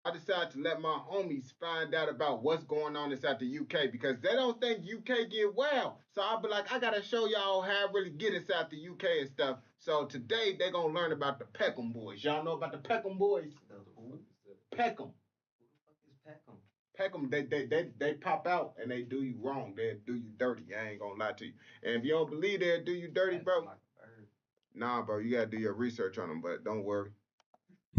I decided to let my homies find out about what's going on inside the UK because they don't think UK get wild. So I'll be like, I gotta show y'all how I really get inside the UK and stuff. So today they're gonna learn about the Peckham Boys. Y'all know about the Peckham Boys? Peckham. Peckham, they pop out and they do you wrong. They'll do you dirty. I ain't gonna lie to you. And if you don't believe they'll do you dirty, bro, nah, bro, you gotta do your research on them, but don't worry.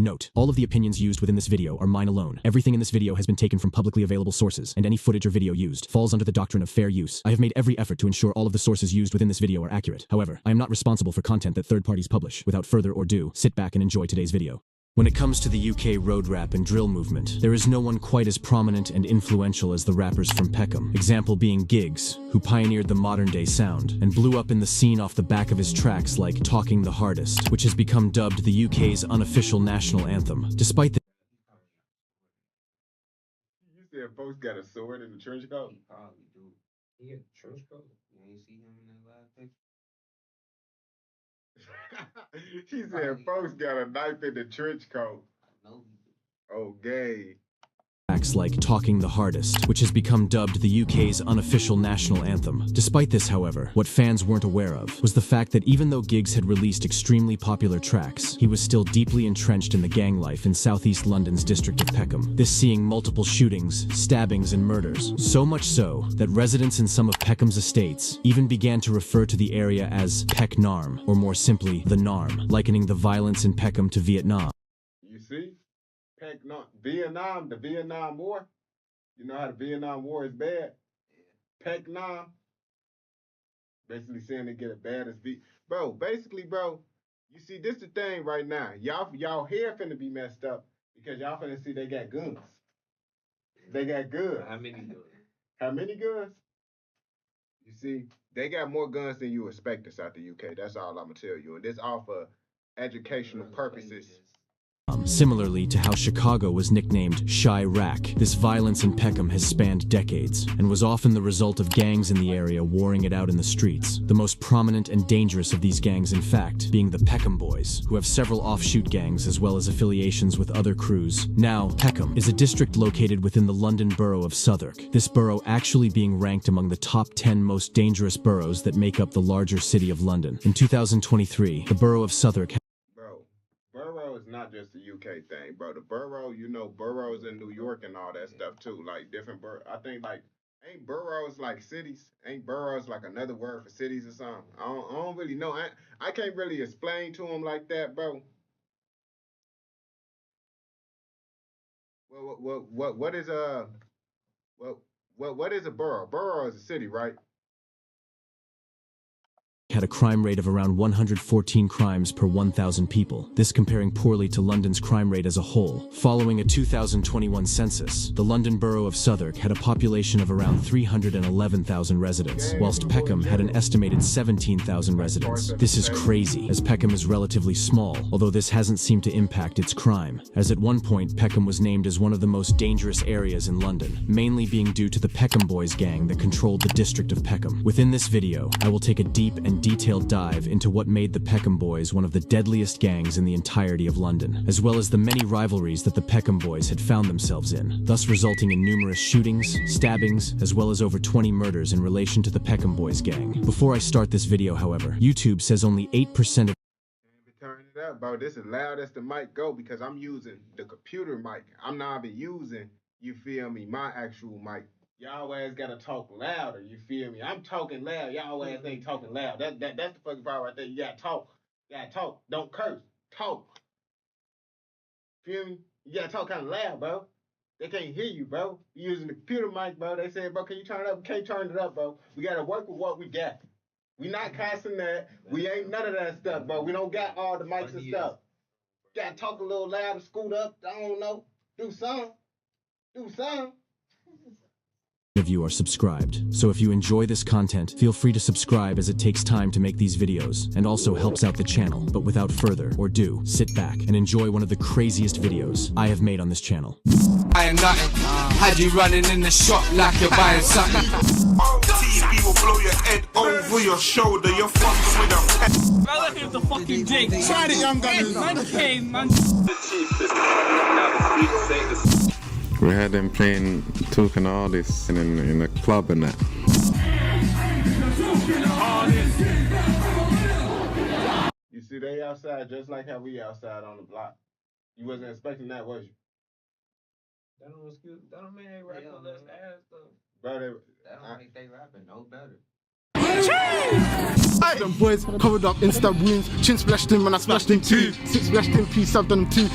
Note, all of the opinions used within this video are mine alone. Everything in this video has been taken from publicly available sources, and any footage or video used falls under the doctrine of fair use. I have made every effort to ensure all of the sources used within this video are accurate. However, I am not responsible for content that third parties publish. Without further ado, sit back and enjoy today's video. When it comes to the UK road rap and drill movement, there is no one quite as prominent and influential as the rappers from Peckham. Example being Giggs, who pioneered the modern-day sound and blew up in the scene off the back of his tracks like Talking the Hardest, which has become dubbed the UK's unofficial national anthem. Despite the You said folks got a sword in the trench coat? He probably do. He had a trench coat. You ain't see him in that last picture? She said folks got a knife in the trench coat. I know he do. Oh, gay. tracks like Talking the Hardest, which has become dubbed the UK's unofficial national anthem. Despite this, however, what fans weren't aware of was the fact that even though Giggs had released extremely popular tracks, he was still deeply entrenched in the gang life in southeast London's district of Peckham. This seeing multiple shootings, stabbings, and murders. So much so that residents in some of Peckham's estates even began to refer to the area as Peck Narm, or more simply, the Narm, likening the violence in Peckham to Vietnam. You see? Vietnam, the Vietnam War. You know how the Vietnam War is bad? Peck Nam. Basically saying they get it bad as Bro, basically, bro, you see, this the thing right now. Y'all hair finna be messed up because y'all finna see they got guns. They got guns. How many guns? How many guns? You see, they got more guns than you expect inside the UK. That's all I'm gonna tell you. And this all for educational purposes. Similarly to how Chicago was nicknamed Chirac, this violence in Peckham has spanned decades and was often the result of gangs in the area warring it out in the streets. The most prominent and dangerous of these gangs, in fact, being the Peckham Boys, who have several offshoot gangs as well as affiliations with other crews. Now, Peckham is a district located within the London borough of Southwark, this borough actually being ranked among the top 10 most dangerous boroughs that make up the larger city of London. In 2023, the borough of Southwark Not just a UK thing, bro. The borough, you know, boroughs in New York and all that stuff too. Like different I think like ain't boroughs like cities? Ain't boroughs like another word for cities or something? I don't really know. I can't really explain to them like that, bro. What is what is a borough? Borough is a city, right? Had a crime rate of around 114 crimes per 1,000 people, this comparing poorly to London's crime rate as a whole. Following a 2021 census, the London borough of Southwark had a population of around 311,000 residents, whilst Peckham had an estimated 17,000 residents. This is crazy, as Peckham is relatively small, although this hasn't seemed to impact its crime, as at one point Peckham was named as one of the most dangerous areas in London, mainly being due to the Peckham Boys gang that controlled the district of Peckham. Within this video, I will take a deep and detailed dive into what made the Peckham Boys one of the deadliest gangs in the entirety of London, as well as the many rivalries that the Peckham Boys had found themselves in, thus resulting in numerous shootings, stabbings, as well as over 20 murders in relation to the Peckham Boys gang. Before I start this video, however, YouTube says only 8% of Turn it up, bro. This is loud as the mic go because I'm using the computer mic. I'm not even using, you feel me, my actual mic. Y'all ass gotta talk louder, you feel me? I'm talking loud, y'all ass ain't talking loud. That's the fucking part right there. You gotta talk. You gotta talk. Don't curse. Talk. Feel me? You gotta talk kind of loud, bro. They can't hear you, bro. You using the computer mic, bro. They said, bro, can you turn it up? We can't turn it up, bro. We gotta work with what we got. We not cussing that. We ain't none of that stuff, bro. We don't got all the mics and stuff. Gotta talk a little louder, scoot up. I don't know. Do something. Do something. of you are subscribed. So if you enjoy this content, feel free to subscribe as it takes time to make these videos and also helps out the channel. But without further ado, sit back and enjoy one of the craziest videos I have made on this channel. Buying nothing, had you running in the shop like you're buying something. TV will blow your head over your shoulder, you're fucking with a pet. Brother, here's the fucking jig. Try it, young gun. Man came, man. The cheapest. Now the streets ain't the We had them playing Token Artists in a club and that. You see, they outside just like how we outside on the block. You wasn't expecting that, was you? That don't mean they rapping less ass though. Bro, That don't make they rapping no better. Them boys covered up in stab wounds. Chin splashed him when I splashed him too. Six splashed him, P subbed on him too.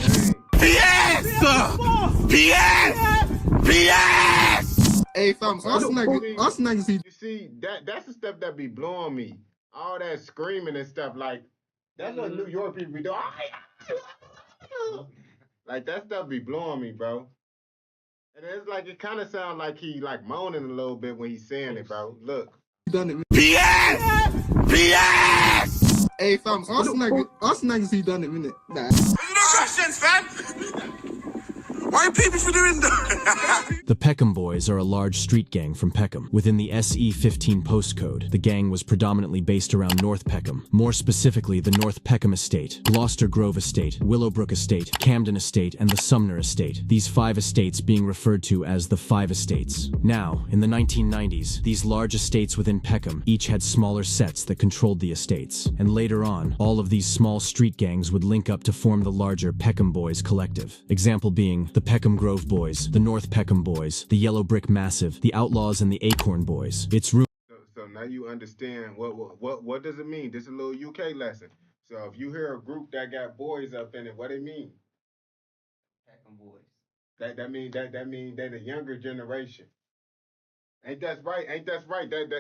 PS! Hey fam, us niggas you see, that's the stuff that be blowing me. All that screaming and stuff, like, that's what New York people be doing. Like, that stuff be blowing me, bro. And it's like, it kind of sounds like he, like, moaning a little bit when he's saying it, bro. Look. done it. PS! Hey fam, us niggas he done it, innit? Nah. No questions, fam! Why people for doing that? The Peckham Boys are a large street gang from Peckham. Within the SE15 postcode, the gang was predominantly based around North Peckham, more specifically the North Peckham Estate, Gloucester Grove Estate, Willowbrook Estate, Camden Estate, and the Sumner Estate, these 5 estates being referred to as the 5 Estates. Now, in the 1990s, these large estates within Peckham each had smaller sets that controlled the estates, and later on, all of these small street gangs would link up to form the larger Peckham Boys collective. Example being the Peckham Grove Boys, the North Peckham Boys, the Yellow Brick Massive, the Outlaws, and the Acorn Boys. It's So now you understand what does it mean? This is a little UK lesson. So if you hear a group that got boys up in it, what it mean? Peckham Boys. That mean they the younger generation. Ain't that right?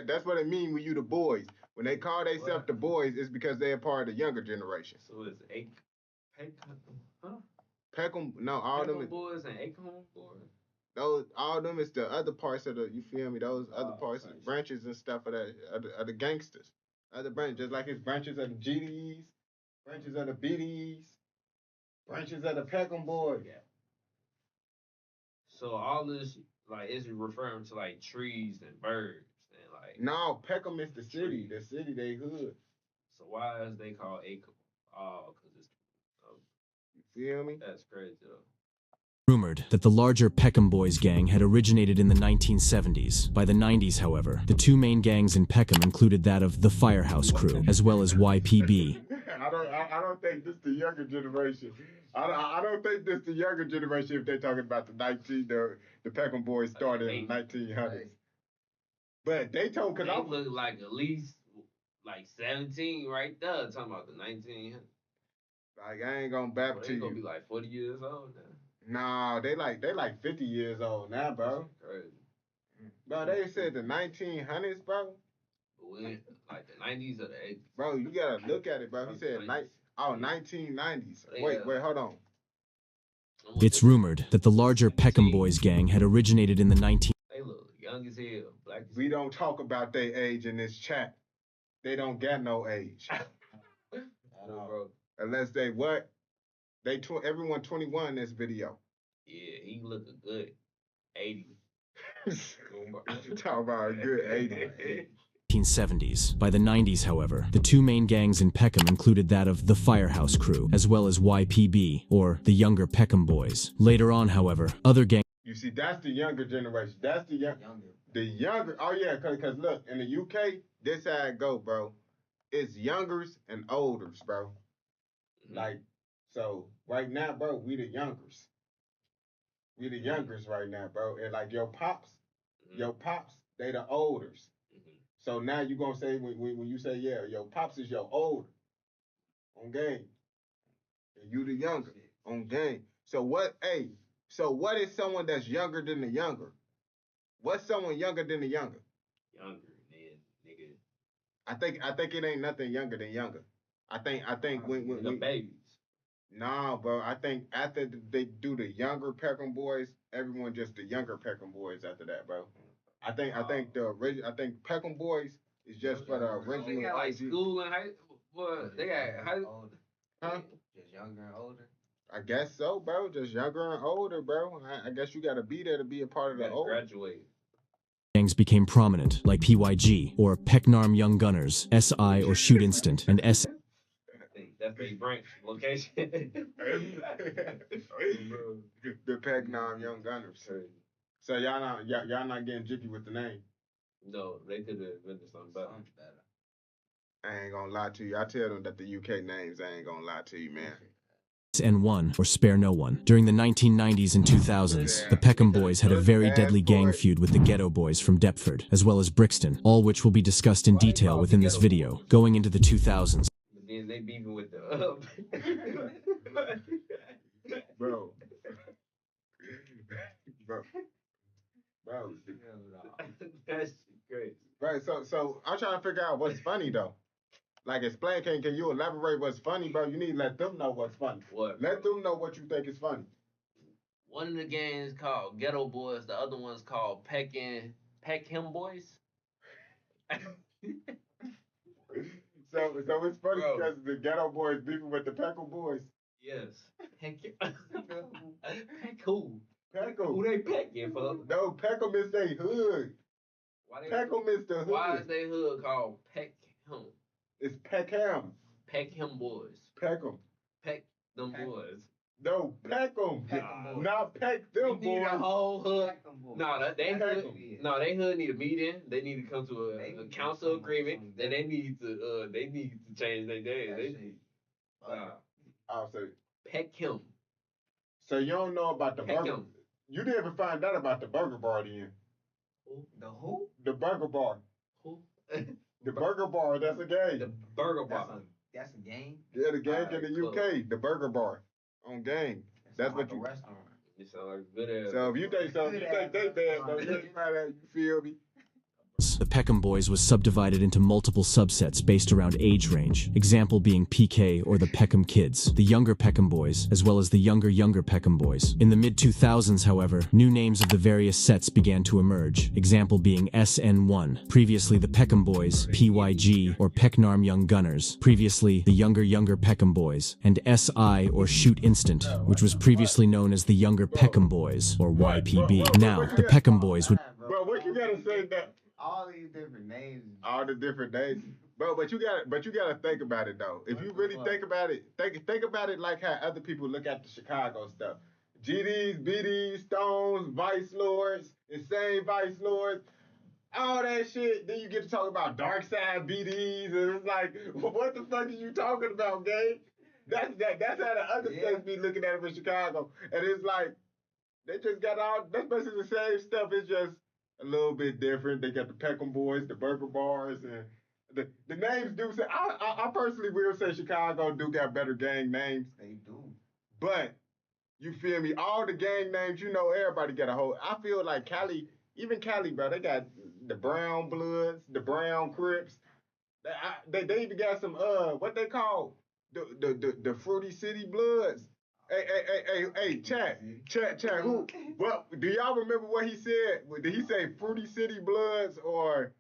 That's what it mean when you the boys. When they call themselves the boys, it's because they're part of the younger generation. So it's Peckham, huh? Peckham, no, all Peckham them. Boys and Acorn Boys. Those all them is the other parts of the, you feel me? Those other parts, branches and stuff of that of the gangsters. Other branches, just like it's branches of the GDs, branches of the BDs, branches of the Peckham Boys. So all this like is referring to like trees and birds and like. No, Peckham is the city. The city they hood. So why is they called Acorn? Oh, because it's. You feel me? That's crazy though. rumored that the larger Peckham Boys gang had originated in the 1970s. By the 90s, however, the 2 main gangs in Peckham included that of the Firehouse Crew, as well as YPB. I don't think this the younger generation. I don't think this the younger generation if they're talking about the Peckham Boys started in the 1900s. But they told, because I look like at least like 17 right there, talking about the 1900s. Like, I ain't gonna bap to you. They gonna be like 40 years old now. Nah, they like 50 years old now, bro. That's crazy. Bro, they said the 1900s, bro. But we like the 90s or the 80s. Bro, you gotta look at it, bro. He said 1990s. Wait, hold on. It's rumored that the larger Peckham Boys gang had originated in the They look young as hell, black as hell. We don't talk about their age in this chat. They don't got no age. Bro. Unless they what? Everyone 21 in this video. Yeah, he look a good 80. You talking about a good 80. 1970s. By the 90s, however, the 2 main gangs in Peckham included that of the Firehouse Crew, as well as YPB, or the younger Peckham Boys. Later on, however, other gangs... You see, that's the younger generation. That's the younger. Oh yeah, cause look, in the UK, this how it go, bro. It's youngers and olders, bro. Like, so right now, bro, we the youngers. We the youngers right now, bro. And like your pops, they the olders. So now you gonna say when you say, yeah, your pops is your older on game. And you the younger on game. So what is someone that's younger than the younger? What's someone younger than the younger? Younger than nigga. I think it ain't nothing younger than younger. I think when the babies. Nah, bro. I think after they do the younger Peckham Boys, everyone just the younger Peckham Boys after that, bro. I think Peckham Boys is just for the original. They got like school and high school. What? They got high school. Huh? Just younger and older. I guess so, bro. Just younger and older, bro. I guess you gotta be there to be a part of the old. Graduate. Gangs became prominent, like PYG, or Pecknarm Young Gunners, SI or Shoot Instant, and S. That's the branch location. The Pac-9 Young Gunners. So y'all not getting jiggy with the name. No, they could have invented something better. I ain't gonna lie to you. I tell them that the UK names, I ain't gonna lie to you, man. N1 or Spare No One. During the 1990s and 2000s, the Peckham Boys had a very deadly gang feud with the Ghetto Boys from Deptford, as well as Brixton, all which will be discussed in detail within this video. Going into the 2000s, But then they beefing with the Bro. Bro. That's crazy. Right, so I'm trying to figure out what's funny though. Like explain, can you elaborate what's funny, bro? You need to let them know what's funny. What? Let them know what you think is funny. One of the games called Ghetto Boys, the other one's called Peckham Boys. So it's funny Bro. because the Ghetto Boys beefing with the Peckham Boys. Yes. Peck who? Peckham. Who they pecking for? No, Peckham is they hood. Peckham is the hood. Why is they hood called Peckham? It's Peckham. Peckham Boys. Peckham. Peck them boys. No, Peckham. Not Peck them We need boys. a whole hood. No, they hood. Peckham. No, they hood need a meeting. They need to come to a council agreement. Then they need to change their name. They need. I'll say. Peckham. So you don't know about the burger. Peckham. You didn't even find out about the burger bar then. The who? The burger bar. Who? The burger bar, that's a game. The burger bar. That's a game? Yeah, the game in the close. UK, the burger bar. On game. That's what like you. a restaurant. You sound like a good ass. So if you think they bad, bro, you feel me? the Peckham Boys was subdivided into multiple subsets based around age range, example being PK or the Peckham Kids, the younger Peckham Boys, as well as the younger Peckham Boys. In the mid-2000s, however, new names of the various sets began to emerge, example being SN1, previously the Peckham Boys, PYG or Pecknarm Young Gunners, previously the younger Peckham Boys, and SI or Shoot Instant, which was previously known as the younger Peckham Boys or YPB. Now, the Peckham Boys would Bro, what you gotta say that? All these different names. All the different days. Bro, but you gotta think about it though. If you really think about it, think about it like how other people look at the Chicago stuff. GDs, BDs, Stones, Vice Lords, Insane Vice Lords, all that shit. Then you get to talk about Dark Side BDs, and it's like, what the fuck are you talking about, gang? That's how the other states be looking at it in Chicago. And it's like, they just got all, that's basically the same stuff. It's just a little bit different. They got the Peckham Boys, the Burger Bars, and the names do say, I personally will say Chicago do got better gang names. They do. But, you feel me? All the gang names, you know, everybody got a whole, I feel like Cali, even Cali, bro, they got the Brown Bloods, the Brown Crips. They even got some, what they call, the Fruity City Bloods. Hey, chat, who, well, do y'all remember what he said? Did he say Fruity City Bloods or,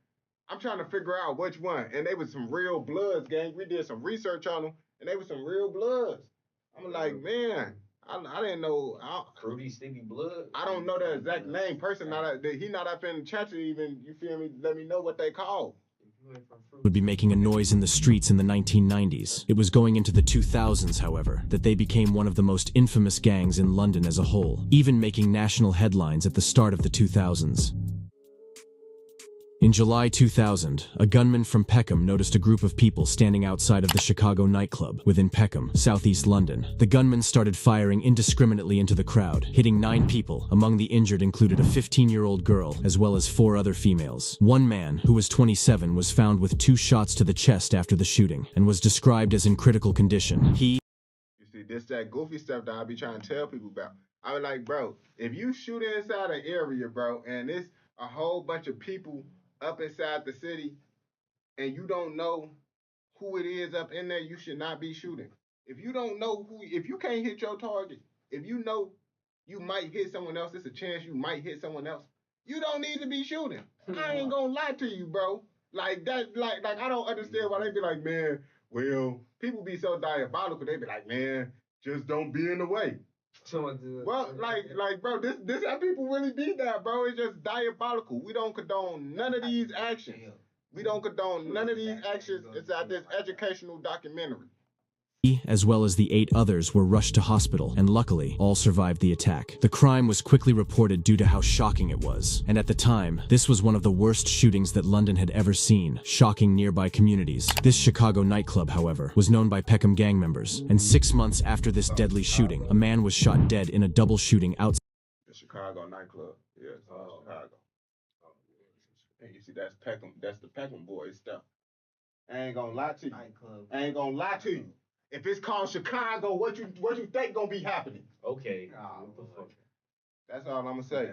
I'm trying to figure out which one. And they was some real Bloods, gang. We did some research on them, and they was some real Bloods. I'm like, man, I didn't know. Fruity City Blood? I don't know the exact name. Person, he not up in the chat to even, you feel me, let me know what they called. Would be making a noise in the streets in the 1990s. It was going into the 2000s, however, that they became one of the most infamous gangs in London as a whole, even making national headlines at the start of the 2000s. In July 2000, a gunman from Peckham noticed a group of people standing outside of the Chicago nightclub within Peckham, southeast London. The gunman started firing indiscriminately into the crowd, hitting 9 people. Among the injured included a 15-year-old girl, as well as 4 other females. One man, who was 27, was found with 2 shots to the chest after the shooting, and was described as in critical condition. You see, this that goofy stuff that I be trying to tell people about. I was like, bro, if you shoot inside an area, bro, and it's a whole bunch of people up inside the city, and you don't know who it is up in there, you should not be shooting. If you don't know if you can't hit your target, if you know you might hit someone else, it's a chance you might hit someone else, you don't need to be shooting. I ain't gonna lie to you, bro. Like that, like I don't understand why they be like, man, well, people be so diabolical, they be like, man, just don't be in the way. Well, like, bro, this how people really be now, bro. It's just diabolical. We don't condone none of these actions. We don't condone none of these actions inside this educational documentary. He, as well as the 8 others, were rushed to hospital, and luckily, all survived the attack. The crime was quickly reported due to how shocking it was. And at the time, this was one of the worst shootings that London had ever seen, shocking nearby communities. This Chicago nightclub, however, was known by Peckham gang members, and 6 months after this deadly shooting, a man was shot dead in a double shooting outside The Chicago nightclub. Yes, Chicago. And you see, that's Peckham. That's the Peckham Boys stuff. I ain't gonna lie to you. I ain't gonna lie to you. If it's called Chicago, what you think gonna be happening? Okay. That's all I'm gonna say.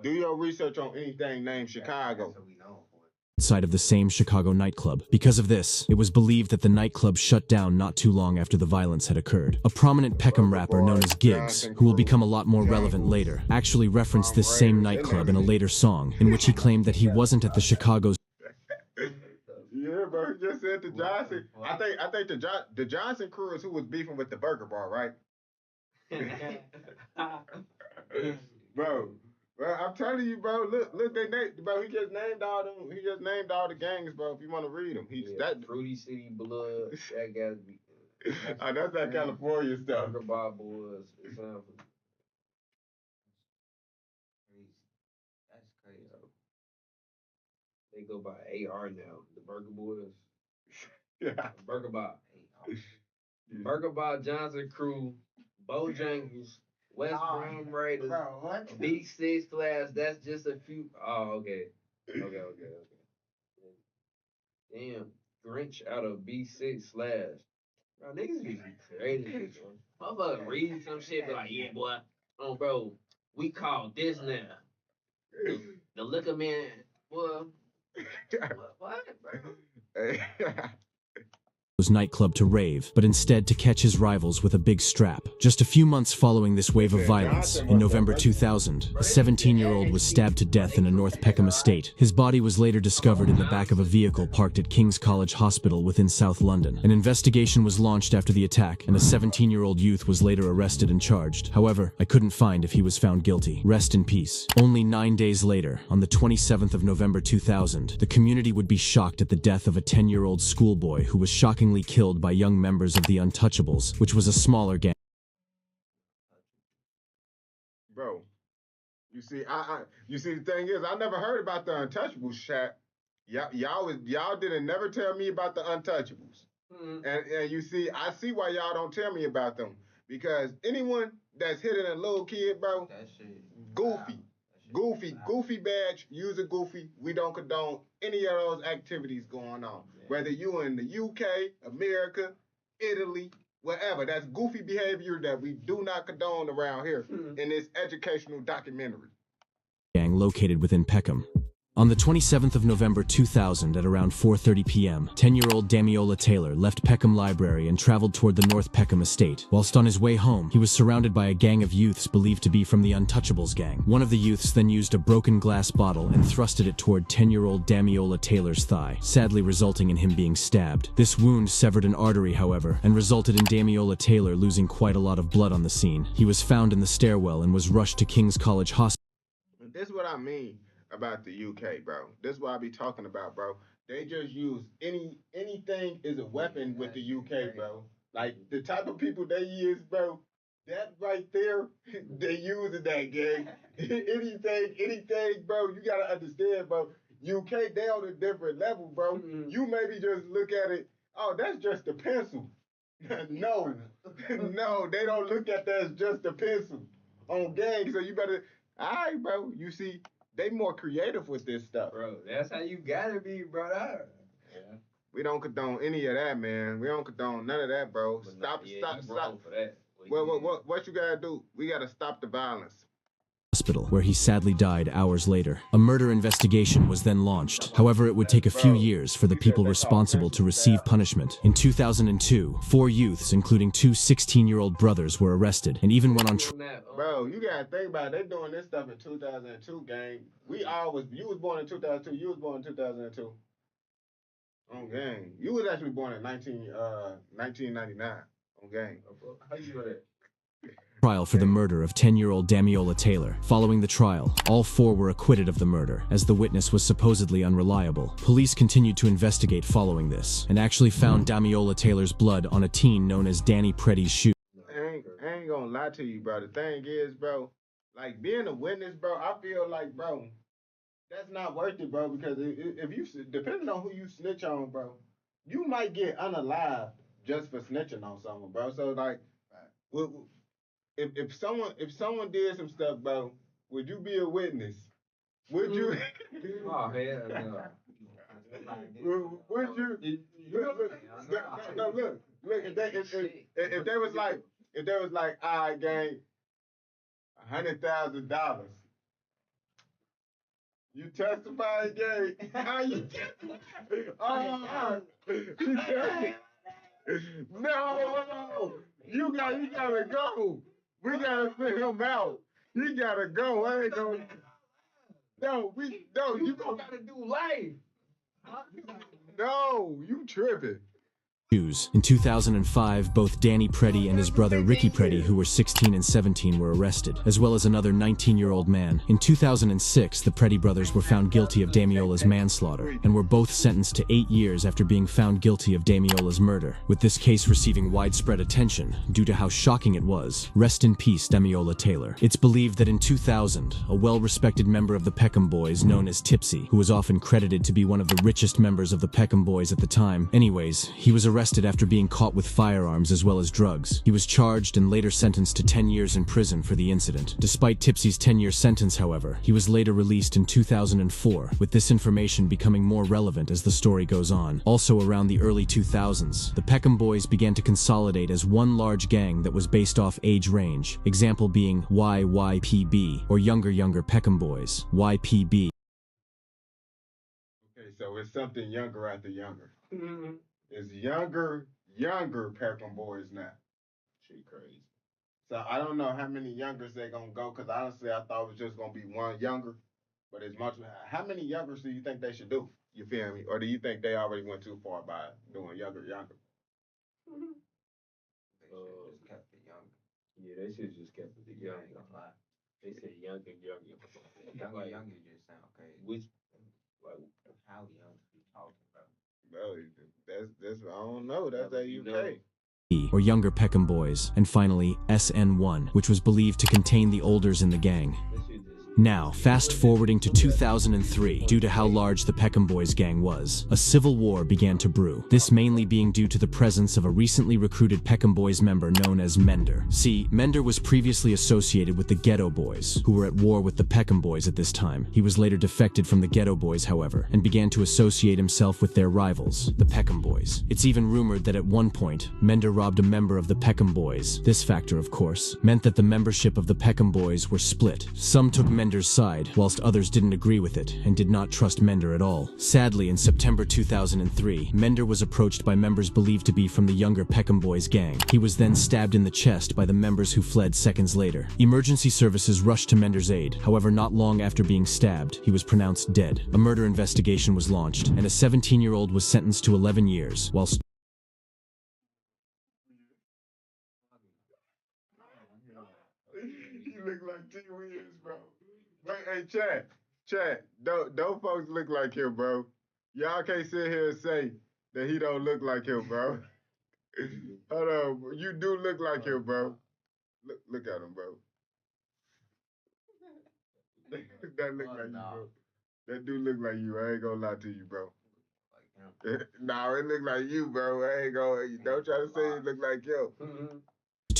Do your research on anything named Chicago. of the same Chicago nightclub. Because of this, it was believed that the nightclub shut down not too long after the violence had occurred. A prominent Peckham rapper known as Giggs, who will become a lot more relevant later, actually referenced this same nightclub in a later song, in which he claimed that he wasn't at the Chicago's Yeah, bro. He just said the Johnson. I think the Johnson crew is who was beefing with the Burger Bar, right? Bro, I'm telling you, bro. Look, they named, bro. He just named all them. He just named all the gangs, bro. If you want to read them, he's that Fruity City Blood. That gotta be. that's that California stuff. Burger Bar Boys. It sounds That's crazy. They go by AR now. The Burger Boys. Yeah. Burger Bar. Burger Bar Johnson Crew. Bojangles. West Brom Raiders. Bro, what? B6 class. That's just a few. Oh, okay. Damn. Grinch out of B6 slash. Bro, niggas be crazy. Motherfucker read some shit, be like, yeah, boy. Oh, bro, we call this now. The liquor man, boy. What, bro? nightclub to rave, but instead to catch his rivals with a big strap. Just a few months following this wave of violence, in November 2000, a 17-year-old was stabbed to death in a North Peckham estate. His body was later discovered in the back of a vehicle parked at King's College Hospital within South London. An investigation was launched after the attack, and a 17-year-old youth was later arrested and charged. However, I couldn't find if he was found guilty. Rest in peace. Only 9 days later, on the 27th of November 2000, the community would be shocked at the death of a 10-year-old schoolboy who was shockingly killed by young members of the Untouchables, which was a smaller gang. Bro, you see, you see, the thing is, I never heard about the Untouchables, chat. Y'all didn't never tell me about the Untouchables, and you see, I see why y'all don't tell me about them, because anyone that's hitting a little kid, bro, That shit. Goofy badge, use a Goofy. We don't condone any of those activities going on. Whether you in the UK, America, Italy, wherever. That's goofy behavior that we do not condone around here in this educational documentary. Gang located within Peckham. On the 27th of November 2000 at around 4:30 p.m., 10-year-old Damiola Taylor left Peckham Library and traveled toward the North Peckham estate. Whilst on his way home, he was surrounded by a gang of youths believed to be from the Untouchables gang. One of the youths then used a broken glass bottle and thrusted it toward 10-year-old Damiola Taylor's thigh, sadly resulting in him being stabbed. This wound severed an artery, however, and resulted in Damiola Taylor losing quite a lot of blood on the scene. He was found in the stairwell and was rushed to King's College Hospital. This is what I mean about the UK, bro. This is what I be talking about, bro. They just use anything is a weapon with the UK, bro. Like the type of people they use, bro. That right there, they using that gang. anything, bro. You gotta understand, bro. UK, they on a different level, bro. You maybe just look at it. Oh, that's just a pencil. No, they don't look at that as just a pencil on gang. So you better, all right, bro. You see. They more creative with this stuff. Bro, that's how you gotta be, brother. Yeah. We don't condone any of that, man. We don't condone none of that, bro. But Stop. For that. What you gotta do? We gotta stop the violence. Hospital, where he sadly died hours later. A murder investigation was then launched. However, it would take a few years for the people responsible to receive punishment. In 2002, 4 youths, including 2 16-year-old brothers, were arrested and even went on Bro, you gotta think about it. They doing this stuff in 2002, gang. You was born in 2002. You was born in 2002. On gang. You was actually born in 1999. On gang. How you know that? trial for the murder of 10-year-old Damiola Taylor. Following the trial, all four were acquitted of the murder, as the witness was supposedly unreliable. Police continued to investigate following this, and actually found Damiola Taylor's blood on a teen known as Danny Preddy's shoe. I ain't gonna lie to you, bro. The thing is, bro, like being a witness, bro, I feel like, bro, that's not worth it, bro, because if you, depending on who you snitch on, bro, you might get unalive just for snitching on someone, bro. So, like, if someone did some stuff, bro, would you be a witness? Would you? Oh, hell no. Would you? No, look. If they was like, I gang $100,000, you testify again. How you testify? Oh, you testify. No, you gotta go. We gotta send him out. He gotta go. I ain't gonna. No, you gotta do life. No, you tripping. In 2005, both Danny Preddy and his brother Ricky Preddy, who were 16 and 17, were arrested, as well as another 19-year-old man. In 2006, the Preddy brothers were found guilty of Damiola's manslaughter, and were both sentenced to 8 years after being found guilty of Damiola's murder, with this case receiving widespread attention due to how shocking it was. Rest in peace, Damiola Taylor. It's believed that in 2000, a well-respected member of the Peckham Boys known as Tipsy, who was often credited to be one of the richest members of the Peckham Boys at the time. Anyways, he was arrested after being caught with firearms as well as drugs. He was charged and later sentenced to 10 years in prison for the incident. Despite Tipsy's 10-year sentence, however, he was later released in 2004, with this information becoming more relevant as the story goes on. Also around the early 2000s, the Peckham Boys began to consolidate as one large gang that was based off age range, example being YYPB, or Younger Peckham Boys, YPB. Okay, so it's something younger after younger. It's younger Peckham Boys now. Shit crazy. So I don't know how many youngers they gonna go, because honestly I thought it was just gonna be one younger. But it's much. How many youngers do you think they should do? You feel me? Or do you think they already went too far by doing younger? They should just kept it young. Yeah, they should just kept it young. I ain't gonna lie. They said younger. Younger just sound crazy. Which, like, How young you talking about? Bro, that's I don't know. That's Yeah, a you UK. know. Or Younger Peckham Boys, and finally SN1, which was believed to contain the olders in the gang. Now, fast forwarding to 2003, due to how large the Peckham Boys gang was, a civil war began to brew. This mainly being due to the presence of a recently recruited Peckham Boys member known as Mender. See, Mender was previously associated with the Ghetto Boys, who were at war with the Peckham Boys at this time. He was later defected from the Ghetto Boys, however, and began to associate himself with their rivals, the Peckham Boys. It's even rumored that at one point, Mender robbed a member of the Peckham Boys. This factor, of course, meant that the membership of the Peckham Boys were split. Some took Mender's side, whilst others didn't agree with it and did not trust Mender at all. Sadly, in September 2003, Mender was approached by members believed to be from the Younger Peckham Boys gang. He was then stabbed in the chest by the members who fled seconds later. Emergency services rushed to Mender's aid. However, not long after being stabbed, he was pronounced dead. A murder investigation was launched, and a 17-year-old was sentenced to 11 years, whilst You look like T. Williams, bro. Wait, hey, Chad, don't folks look like him, bro. Y'all can't sit here and say that he don't look like him, bro. Hold on, you do look like him, bro. Look at him, bro. That look like you, bro. That do look like you. I ain't gonna lie to you, bro. Nah, it look like you, bro. I ain't gonna. Don't try to say it look like him.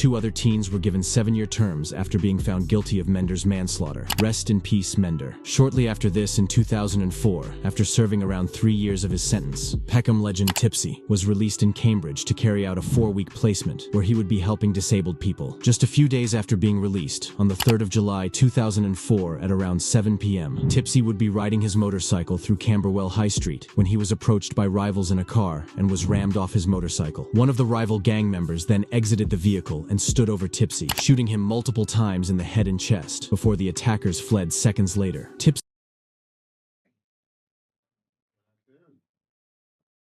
two other teens were given 7-year terms after being found guilty of Mender's manslaughter. Rest in peace, Mender. Shortly after this, in 2004, after serving around 3 years of his sentence, Peckham legend Tipsy was released in Cambridge to carry out a 4-week placement where he would be helping disabled people. Just a few days after being released, on the 3rd of July 2004 at around 7 p.m., Tipsy would be riding his motorcycle through Camberwell High Street when he was approached by rivals in a car and was rammed off his motorcycle. One of the rival gang members then exited the vehicle and stood over Tipsy, shooting him multiple times in the head and chest before the attackers fled seconds later. Tipsy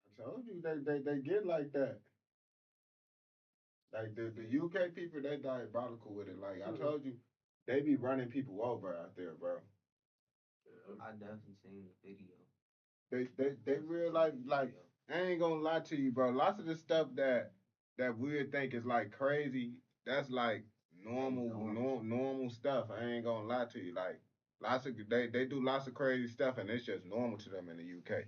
I told you they get like that. Like the UK people, they diabolical with it. Like I told you, they be running people over out there, bro. I definitely seen the video. They real like I ain't gonna lie to you, bro. Lots of the stuff that we think is like crazy, that's like normal stuff. I ain't gonna lie to you. Like lots of they do lots of crazy stuff and it's just normal to them in the UK.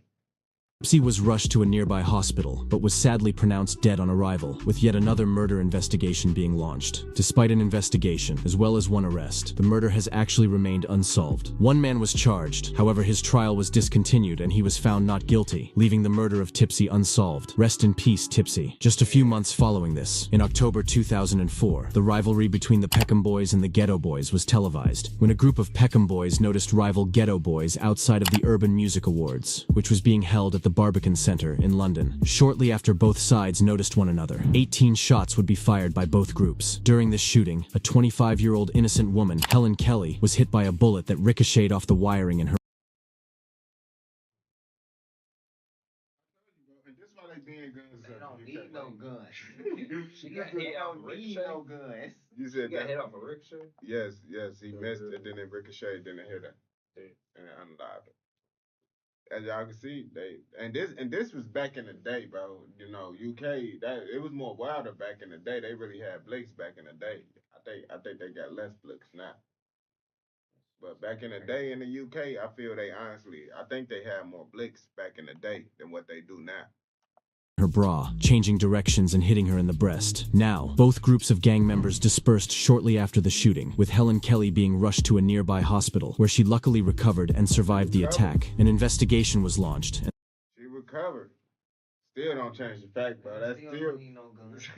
Tipsy was rushed to a nearby hospital, but was sadly pronounced dead on arrival, with yet another murder investigation being launched. Despite an investigation, as well as one arrest, the murder has actually remained unsolved. One man was charged, however his trial was discontinued and he was found not guilty, leaving the murder of Tipsy unsolved. Rest in peace, Tipsy. Just a few months following this, in October 2004, the rivalry between the Peckham Boys and the Ghetto Boys was televised, when a group of Peckham Boys noticed rival Ghetto Boys outside of the Urban Music Awards, which was being held at the Barbican Centre in London. Shortly after both sides noticed one another, 18 shots would be fired by both groups. During this shooting, a 25-year-old innocent woman, Helen Kelly, was hit by a bullet that ricocheted off the wiring in her. And this why they being guns. They don't need no guns. She got They hit off a don't need ricochet. no guns. You She said got that. hit off a ricochet. Yes, he missed it, then it ricocheted, then it hit her. And it unlived her. As y'all can see, this was back in the day, bro. You know, UK that it was more wilder back in the day. They really had blicks back in the day. I think they got less blicks now. But back in the day in the UK, I feel I think they had more blicks back in the day than what they do now. Her bra, changing directions and hitting her in the breast. Now, both groups of gang members dispersed shortly after the shooting, with Helen Kelly being rushed to a nearby hospital, where she luckily recovered and survived the attack. An investigation was launched. She recovered. Still don't change the fact, bro. That's Still still. don't need no guns.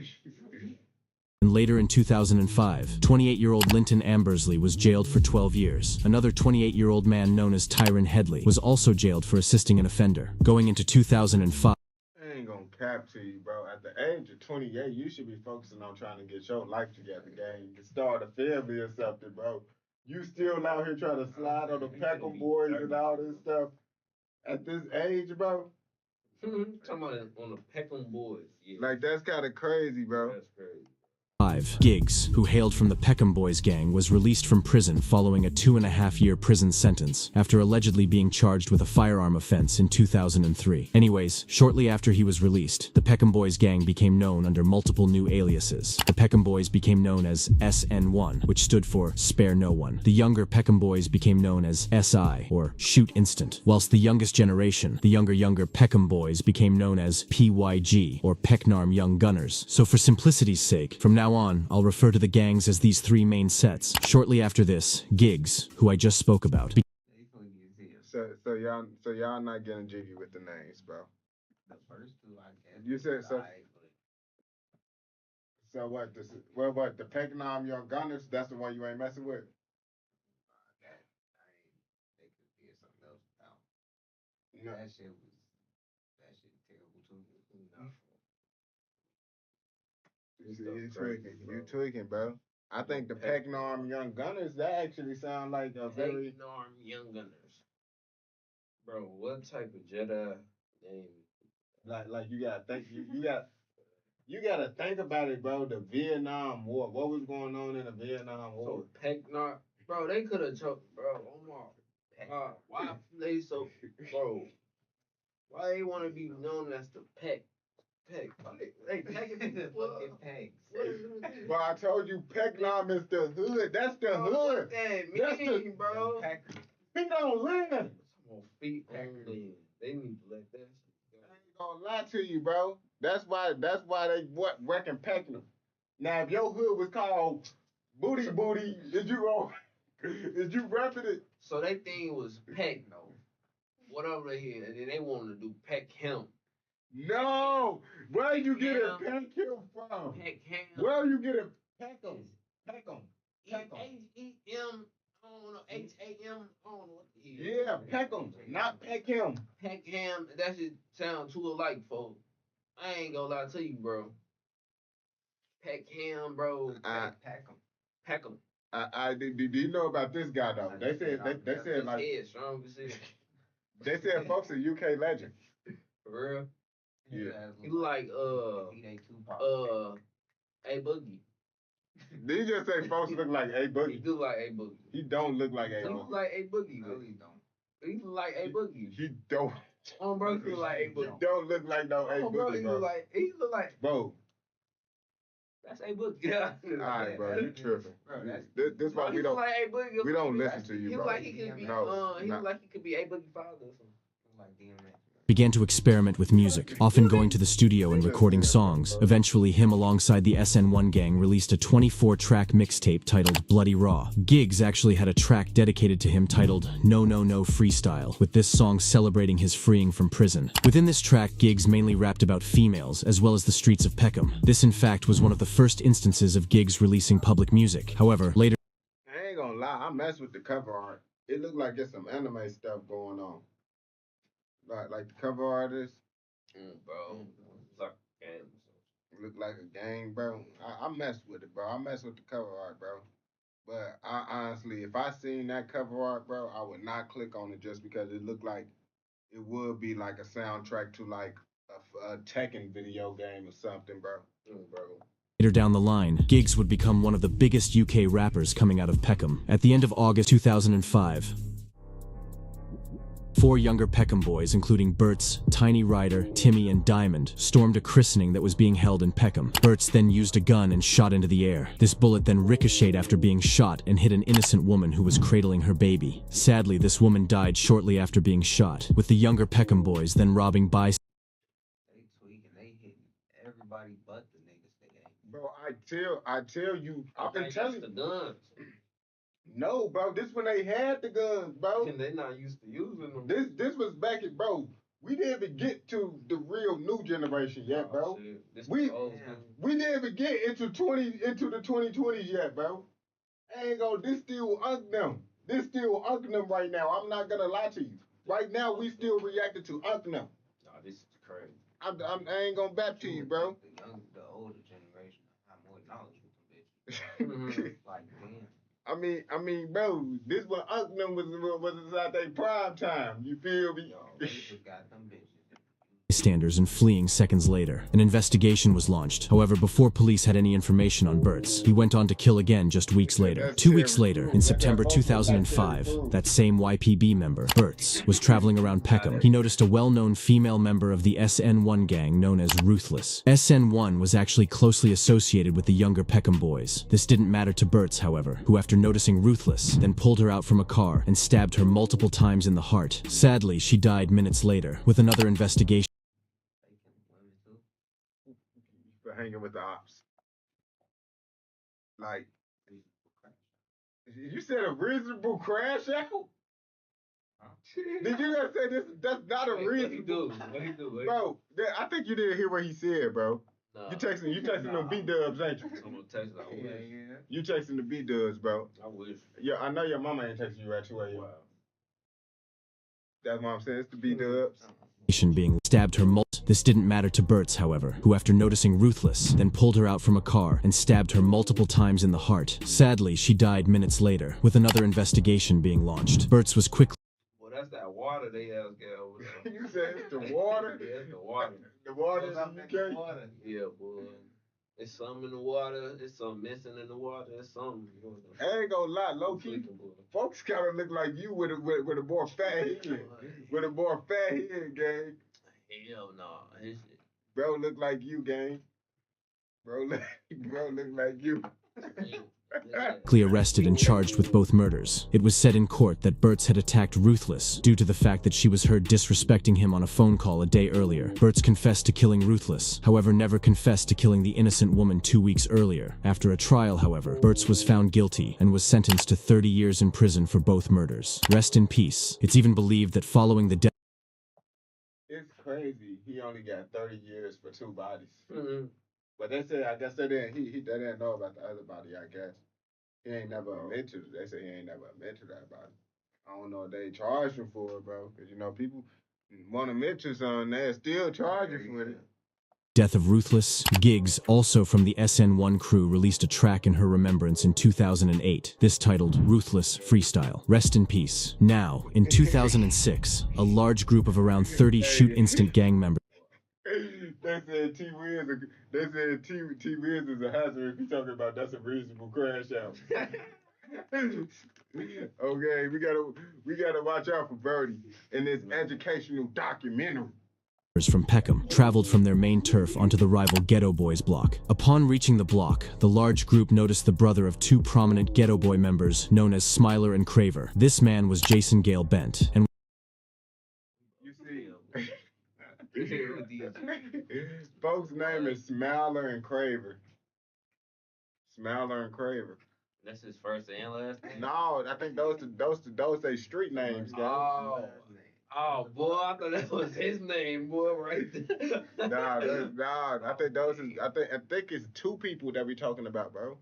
And later in 2005, 28-year-old Linton Ambersley was jailed for 12 years. Another 28-year-old man known as Tyron Headley was also jailed for assisting an offender. Going into 2005, I ain't gonna cap to you, bro. At the age of 28, you should be focusing on trying to get your life together, gang. You can start a family or something, bro. You still out here trying to slide on the Peckham Boys and all this stuff at this age, bro. Talking about it on the Peckham Boys. Yeah. Like that's kind of crazy, bro. That's crazy. Giggs, who hailed from the Peckham Boys gang, was released from prison following a 2.5-year prison sentence after allegedly being charged with a firearm offense in 2003. Anyways, shortly after he was released, the Peckham Boys gang became known under multiple new aliases. The Peckham Boys became known as SN1, which stood for Spare No One. The younger Peckham Boys became known as SI, or Shoot Instant, whilst the youngest generation, the younger Peckham Boys, became known as PYG, or Pecknarm Young Gunners. So for simplicity's sake, from now on, I'll refer to the gangs as these three main sets. Shortly after this, Giggs, who I just spoke about. So y'all not getting jiggy with the names, bro. The first two, I guess. You said so. Alright, but So what? What? The Pecknam Young Gunners? That's the one you ain't messing with. they could get something else without. No. That shit terrible too. You tweaking, bro. I think the Pecknarm Young Gunners, that actually sound like a very Pecknarm Young Gunners. Bro, what type of Jedi name? like you gotta think you gotta think about it, bro. The Vietnam War. What was going on in the Vietnam War? So Pecknarm, bro, they could have choked, bro. Oh my, why they so, bro? Why they want to be known as the Peck? They pecking people. Bro, I told you Pecknam is the hood. That's the hood. What that That's mean, bro? He don't land. Some more feet on land. They need to let that shit go. I ain't gonna lie to you, bro. That's why they reckon Pecknam. Now, if your hood was called Booty, is you repping it? So they thing was Peck, no. Whatever they hear, and then they wanted to do Peck him. No, where you get it Peck him from? Peck him. Where you get it Peckham? Peckham. H-E-M, I don't know, H-A-M, I don't know what the hell. Yeah, Peckham, not Peckham. Peckham, that shit sound too alike, folks. I ain't gonna lie to you, bro. Peckham, bro. Peckham. Do you know about this guy though? They said like strong as hell. they said folks a UK legend. For real? Yeah. He like A Boogie. Did you just say folks look like A He Boogie? do like A Boogie. He don't look like A He look Boogie. like A Boogie. No, But he don't. he look like A Boogie. He don't. Bro, he look like A He Boogie. don't look like no A Bro, Boogie, he bro. look like. Bro, That's A Boogie. Yeah. all right, bro, you tripping. Bro, that's This why He we look don't like A Boogie. we don't listen to you, He bro. look like he could be. No, He nah. look like he could be A Boogie father or something. like DMX. Began to experiment with music, often going to the studio and recording songs. Eventually, him alongside the SN1 gang released a 24-track mixtape titled Bloody Raw. Giggs actually had a track dedicated to him titled No No No Freestyle, with this song celebrating his freeing from prison. Within this track, Giggs mainly rapped about females, as well as the streets of Peckham. This in fact was one of the first instances of Giggs releasing public music. However, later I ain't gonna lie, I messed with the cover art. It looked like there's some anime stuff going on. Like the cover artist Bro. It's like a game. look like a game, bro. I messed with it, bro. I messed with the cover art, bro. But I honestly, if I seen that cover art, bro, I would not click on it just because it looked like it would be like a soundtrack to like a Tekken video game or something, bro. down the line, Giggs would become one of the biggest UK rappers coming out of Peckham. At the end of August 2005, 4 younger Peckham boys, including Bertz, Tiny Ryder, Timmy, and Diamond, stormed a christening that was being held in Peckham. Bertz then used a gun and shot into the air. This bullet then ricocheted after being shot and hit an innocent woman who was cradling her baby. Sadly, this woman died shortly after being shot, with the younger Peckham boys then robbing bystanders. They tweaking, they hitting everybody but the niggas they ain't. Bro, I tell you, I've been telling the you. guns. No, bro, this when they had the guns, bro. And they not used to using them. This was back at, bro. We didn't even get to the real new generation yet, bro. We didn't even get into the 2020s yet, bro. I ain't gonna. This still unk them. This still unk them right now. I'm not gonna lie to you. Right now, we still reacting to unk them. Nah, this is crazy. I ain't gonna bat to you, bro. The older generation have more knowledge with them bitches. Like, damn. I mean, bro, this what unk them was at their prime time. You feel me? Yo, they just got them bitches. And fleeing seconds later. An investigation was launched. However, before police had any information on Bertz, he went on to kill again just weeks later. 2 weeks later, in September 2005, that same YPB member, Bertz, was traveling around Peckham. He noticed a well-known female member of the SN1 gang known as Ruthless. SN1 was actually closely associated with the younger Peckham boys. This didn't matter to Bertz, however, who after noticing Ruthless, then pulled her out from a car and stabbed her multiple times in the heart. Sadly, she died minutes later. With another investigation For hanging with the ops. Like, you said a reasonable crash out? Did you guys say this? That's not a reasonable. What he do? Bro, I think you didn't hear what he said, bro. Nah. You texting them B-dubs, ain't you? I'm gonna text that. I wish. You texting the B-dubs, bro. I wish. Yeah, I know your mama ain't texting you right away. Wow. That's what I'm saying. It's the B-dubs. being stabbed her This didn't matter to Bertz, however, who after noticing Ruthless, then pulled her out from a car and stabbed her multiple times in the heart. Sadly, she died minutes later, with another investigation being launched. Bertz was quickly Well, that's that water they have over there. You said it's the water? Yeah, it's the water. The water in the UK? Yeah, boy. It's something in the water. It's something missing in the water. It's something. I ain't gonna lie, low key. Folks kind of look like you with a more fat head. With a more fat head, gang. Hell no. His shit. Bro look like you, gang. Bro look like you. arrested and charged with both murders. It was said in court that Bertz had attacked Ruthless due to the fact that she was heard disrespecting him on a phone call a day earlier. Bertz confessed to killing Ruthless, however never confessed to killing the innocent woman 2 weeks earlier. After a trial, however, Bertz was found guilty and was sentenced to 30 years in prison for both murders. Rest in peace. It's even believed that following the death It's crazy. He only got 30 years for 2 bodies. Mm-hmm. But they say, I guess they didn't know about the other body, I guess. He ain't never admitted to it. They say he ain't never admitted to that body. I don't know if they charged him for it, bro. Because, you know, people want to admit to something, they'll still charge you for it. death of Ruthless, Giggs, also from the SN1 crew, released a track in her remembrance in 2008. This titled Ruthless Freestyle. Rest in peace. Now, in 2006, a large group of around 30 Shoot Instant gang members They said T Wiz is a hazard if you talking about that's a reasonable crash out. Okay, we gotta watch out for Birdie in this educational documentary. From Peckham traveled from their main turf onto the rival Ghetto Boys block. Upon reaching the block, the large group noticed the brother of two prominent Ghetto Boy members known as Smiler and Craver. This man was Jason Gale Bent, and you see, folks' name is Smiler and Craver. Smiler and Craver. That's his first and last name? No, I think those they street names, guys. Oh, boy, I thought that was his name, boy, right there. Nah, I think it's two people that we talking about, bro.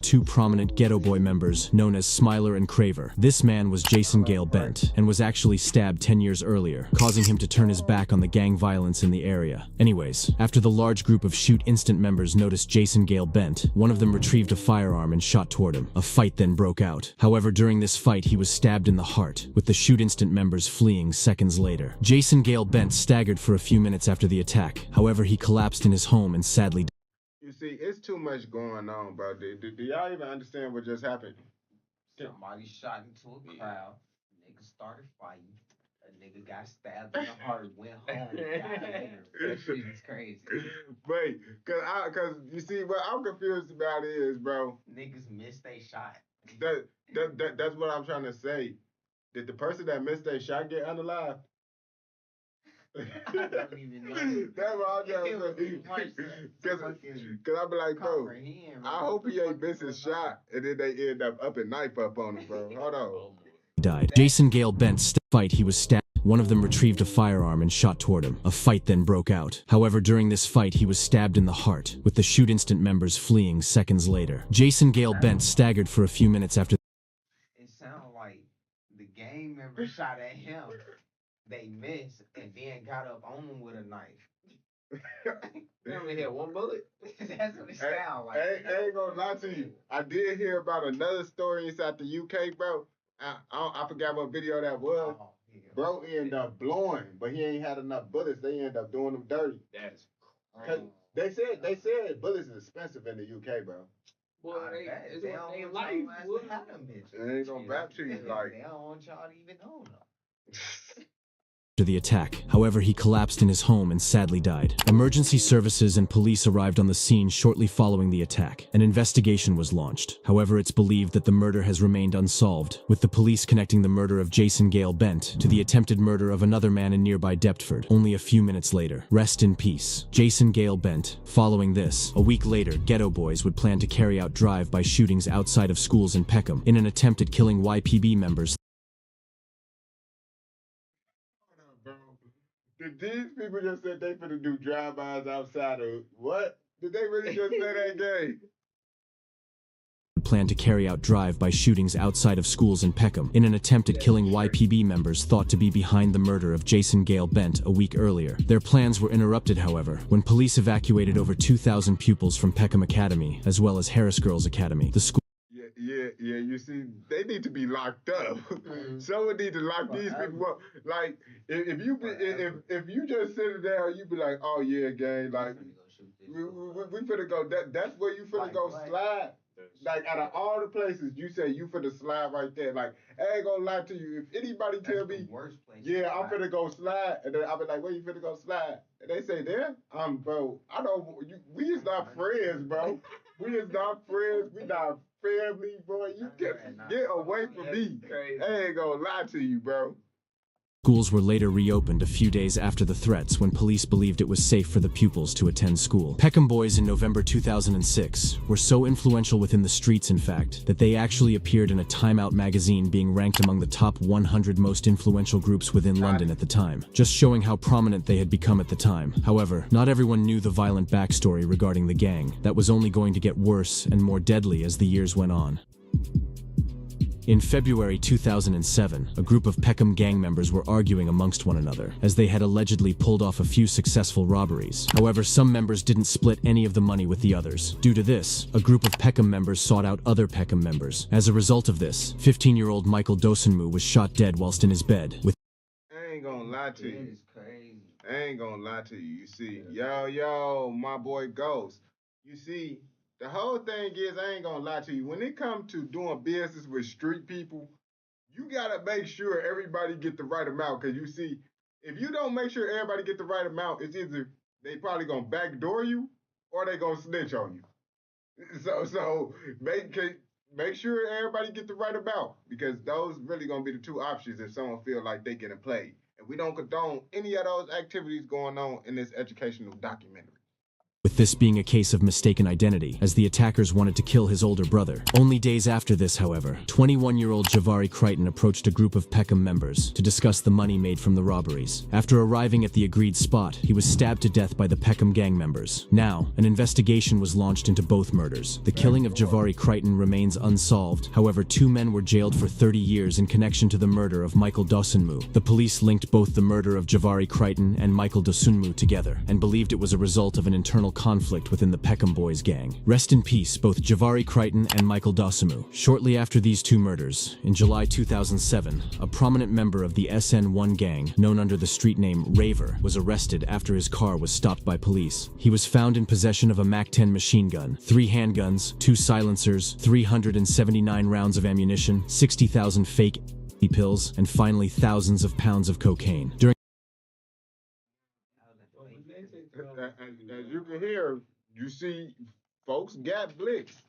two prominent Ghetto Boy members known as Smiler and Craver. This man was Jason Gale Bent and was actually stabbed 10 years earlier, causing him to turn his back on the gang violence in the area. Anyways, after the large group of Shoot Instant members noticed Jason Gale Bent, one of them retrieved a firearm and shot toward him. A fight then broke out. However, during this fight, he was stabbed in the heart, with the Shoot Instant members fleeing seconds later. Jason Gale Bent staggered for a few minutes after the attack. However, he collapsed in his home and sadly died. You see, it's too much going on, bro. Do y'all even understand what just happened? Somebody shot into a crowd. Nigga started fighting. A nigga got stabbed in the heart, went home, got later. That shit is crazy. Wait, cause you see, what I'm confused about is, bro. Niggas missed they shot. That's what I'm trying to say. Did the person that missed their shot get unalive? I don't even know. That's what I'm trying to say. Cause I be like, bro, I hope he ain't missed his shot, and then they end up a knife up on him, bro. Hold on. Died. Jason Gale Bent's fight, he was stabbed. One of them retrieved a firearm and shot toward him. A fight then broke out. However, during this fight, he was stabbed in the heart, with the Shoot Instant members fleeing seconds later. Jason Gale Bent staggered for a few minutes after. It sounded like the gang member shot at him. They missed and then got up on him with a knife. They only had one bullet? That's what it sounded like. I ain't gonna lie to you. I did hear about another story inside the UK, bro. I forgot what video that was. Oh, yeah. Bro ended up blowing, but he ain't had enough bullets. They ended up doing him dirty. That's Cause they said bullets is expensive in the UK, bro. Boy, it's they what don't they want life. y'all to have them bitches. They ain't gonna rap to you like. They don't want y'all to even own them. The attack. However, he collapsed in his home and sadly died. Emergency services and police arrived on the scene shortly following the attack. An investigation was launched. However, it's believed that the murder has remained unsolved, with the police connecting the murder of Jason Gale Bent to the attempted murder of another man in nearby Deptford only a few minutes later. Rest in peace, Jason Gale Bent. Following this, a week later, Ghetto Boys would plan to carry out drive-by shootings outside of schools in Peckham in an attempt at killing YPB members. Did these people just said they finna do drive-bys outside of what? Did they really just say that game? Plan to carry out drive-by shootings outside of schools in Peckham in an attempt at killing YPB members thought to be behind the murder of Jason Gale Bent a week earlier. Their plans were interrupted, however, when police evacuated over 2,000 pupils from Peckham Academy, as well as Harris Girls Academy. The school Yeah, you see, they need to be locked up. Someone need to lock these people up. Like, if you just sit there, you be like, oh yeah, gang, like, we finna go, that's where you finna go slide. Like, out of all the places, you say you finna slide right there. Like, I ain't gonna lie to you. If anybody tell me, yeah, I'm finna go slide, and then I'll be like, where you finna go slide? And they say, there? Bro, I don't, we is not friends, bro. We is not friends. We not family, bro. You get away from me. I ain't gonna lie to you, bro. Schools were later reopened a few days after the threats when police believed it was safe for the pupils to attend school. Peckham Boys in November 2006 were so influential within the streets, in fact, that they actually appeared in a Time Out magazine being ranked among the top 100 most influential groups within London at the time, just showing how prominent they had become at the time. However, not everyone knew the violent backstory regarding the gang that was only going to get worse and more deadly as the years went on. In February 2007, a group of Peckham gang members were arguing amongst one another, as they had allegedly pulled off a few successful robberies. However, some members didn't split any of the money with the others. Due to this, a group of Peckham members sought out other Peckham members. As a result of this, 15-year-old Michael Dosunmu was shot dead whilst in his bed, with I ain't gonna lie to you. It's crazy. I ain't gonna lie to you. You see, yo, my boy Ghost. You see, the whole thing is, I ain't gonna lie to you. When it comes to doing business with street people, you gotta make sure everybody get the right amount. Cause you see, if you don't make sure everybody get the right amount, it's either they probably gonna backdoor you or they gonna snitch on you. So make sure everybody get the right amount because those really gonna be the two options if someone feel like they getting played. And we don't condone any of those activities going on in this educational documentary. With this being a case of mistaken identity, as the attackers wanted to kill his older brother. Only days after this, however, 21-year-old Javari Crichton approached a group of Peckham members to discuss the money made from the robberies. After arriving at the agreed spot, he was stabbed to death by the Peckham gang members. Now, an investigation was launched into both murders. The killing of Javari Crichton remains unsolved. However, 2 men were jailed for 30 years in connection to the murder of Michael Dosunmu. The police linked both the murder of Javari Crichton and Michael Dosunmu together and believed it was a result of an internal conflict within the Peckham Boys gang. Rest in peace, both Javari Crichton and Michael Dosunmu. Shortly after these 2 murders, in July 2007, a prominent member of the SN1 gang, known under the street name Raver, was arrested after his car was stopped by police. He was found in possession of a MAC-10 machine gun, 3 handguns, 2 silencers, 379 rounds of ammunition, 60,000 fake pills, and finally thousands of pounds of cocaine. During As you can hear, you see, folks got blicks.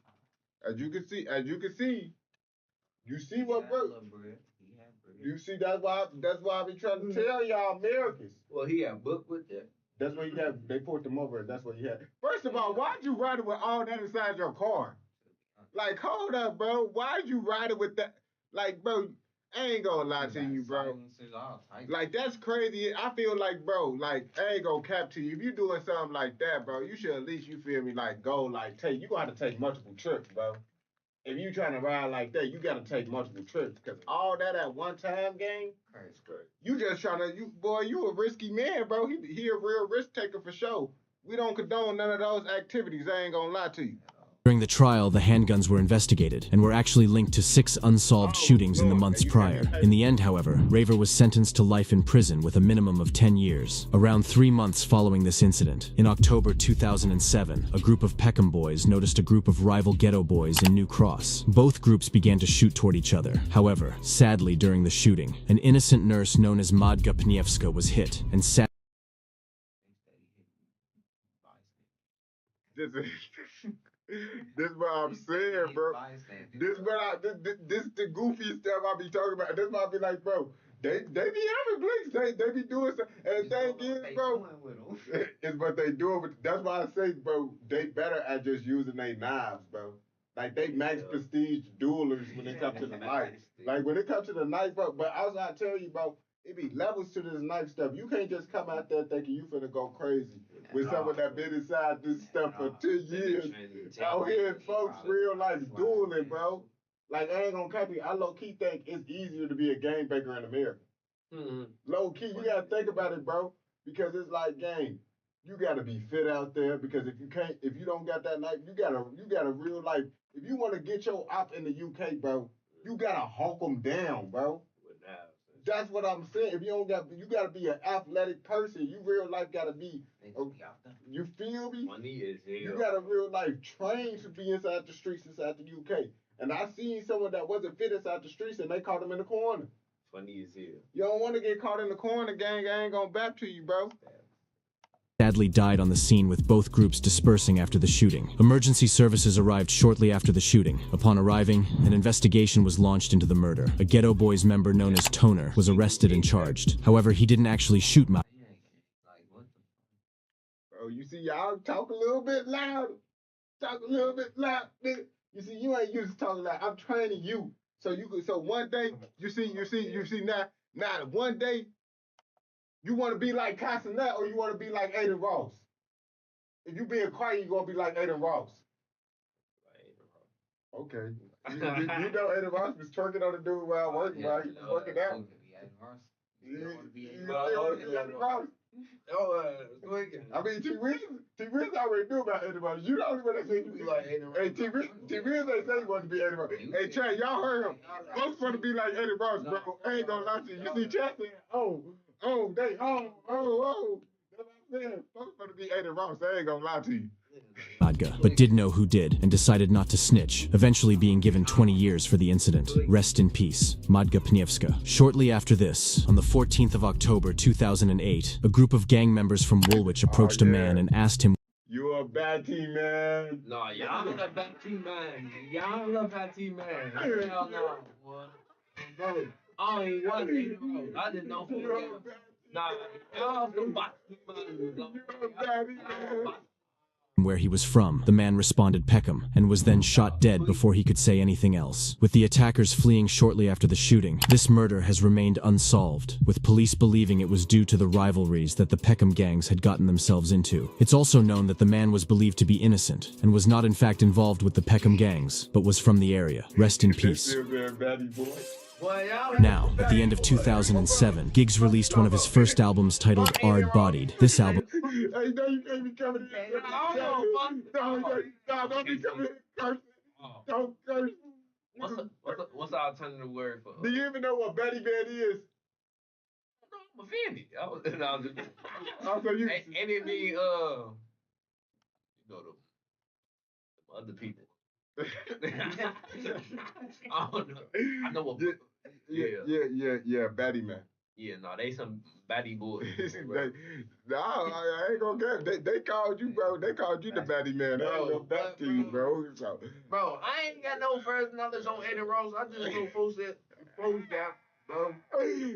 You see what bro. You see that's why I be trying to tell y'all Americans. Well, he got booked with that. That's what you got. They put them over. That's what you had. First of all, why'd you ride it with all that inside your car? Like, hold up, bro. Why'd you ride it with that? Like, bro, I ain't gonna lie to you, bro. Like, that's crazy. I feel like, bro, like, I ain't gonna cap to you. If you doing something like that, bro, you should at least, you feel me, like, go, like, you gonna have to take multiple trips, bro. If you trying to ride like that, you gotta take multiple trips. Because all that at one time, gang, you just trying to, you a risky man, bro. He a real risk taker for sure. We don't condone none of those activities. I ain't gonna lie to you. the trial, the handguns were investigated and were actually linked to 6 unsolved shootings in the months prior. In the end, however, Raver was sentenced to life in prison with a minimum of 10 years. Around 3 months following this incident, in October 2007, a group of Peckham boys noticed a group of rival ghetto boys in New Cross. Both groups began to shoot toward each other. However, sadly during the shooting, an innocent nurse known as Madga Pniewska was hit and This what I'm saying, bro. This the goofy stuff I be talking about. This why I be like, bro, they be having blinks. They be doing stuff. And the thing is, bro, it's what they doing. But that's why I say, bro, they better at just using their knives, bro. Like they max prestige duelers when it comes to the knife. Like when it comes to the knife, bro. But also I tell you, bro, it be levels to this knife stuff. You can't just come out there thinking you finna go crazy with someone that been inside this stuff for 2 years. Out here, folks, real life dueling, bro. Like I ain't gonna copy. I low key think it's easier to be a game baker in America. Mm-hmm. Low key, you gotta think about it, bro, because it's like game. You gotta be fit out there because if you don't got that knife, you gotta real life. If you want to get your op in the UK, bro, you gotta hawk them down, bro. That's what I'm saying. If you don't got, you gotta be an athletic person. You real life gotta be. You feel me? You gotta real life train to be inside the streets inside the UK. And I seen someone that wasn't fit inside the streets and they caught him in the corner. Funny as hell. You don't want to get caught in the corner, gang. I ain't gonna bap to you, bro. sadly died on the scene, with both groups dispersing after the shooting. Emergency services arrived shortly after the shooting. Upon arriving, an investigation was launched into the murder. A Ghetto Boys member known as Toner was arrested and charged. However, he didn't actually shoot Bro, you see, y'all talk a little bit louder. Talk a little bit loud, nigga. You see, you ain't used to talking loud. I'm training you. So you could, so one day, you see now one day, you want to be like Castanet or you want to be like Aiden Ross? If you being quiet, you gonna be like Aiden Ross. Okay. You know Aiden Ross was twerking on the dude while working, right? He was working out. You want to be Aiden Ross? Tweaking. I mean, T-Wiz already knew about Eddie Ross. You the only one that said you be like Eddie Ross. Hey, T-Wiz ain't say he wanted to be Eddie Ross. Hey, Trey, y'all heard him. Folks want to be like Eddie Ross, bro. I ain't gonna lie to you. You see Chad saying, oh. That's what I'm saying. Folks want to be Eddie Ross. I ain't gonna lie to you. Madga, but did know who did and decided not to snitch, eventually being given 20 years for the incident. Rest in peace, Madga Pniewska. Shortly after this, on the 14th of October 2008, a group of gang members from Woolwich approached a man and asked him, You a bad team, man. Nah, y'all ain't a bad team, man. Y'all ain't a bad team, man. Hell no, boy. Bro, I ain't want it, bro. I didn't know who it was. Nah, y'all some bad team, man. You a bad team, man. where he was from. The man responded Peckham and was then shot dead before he could say anything else. With the attackers fleeing shortly after the shooting, this murder has remained unsolved, with police believing it was due to the rivalries that the Peckham gangs had gotten themselves into. It's also known that the man was believed to be innocent and was not in fact involved with the Peckham gangs, but was from the area. Rest in peace. Now, at the end of 2007, Giggs released one of his first albums titled Hard Bodied. This album Hey, no, you can't be coming in. Don't be coming in cursing. Don't curse. What's the alternative word for? Do you even know what Betty Man is? I'm offended. I was just. Also, you. And it mean you know the other people. I don't know. I know what. Yeah, Betty Man. Yeah, no, they some baddie boys. I ain't gonna get. They called you, bro. They called you the Betty Man. I ain't no back to you, bro. So. Bro, I ain't got no first knowledge on Eddie Ross. I just know folks that bro.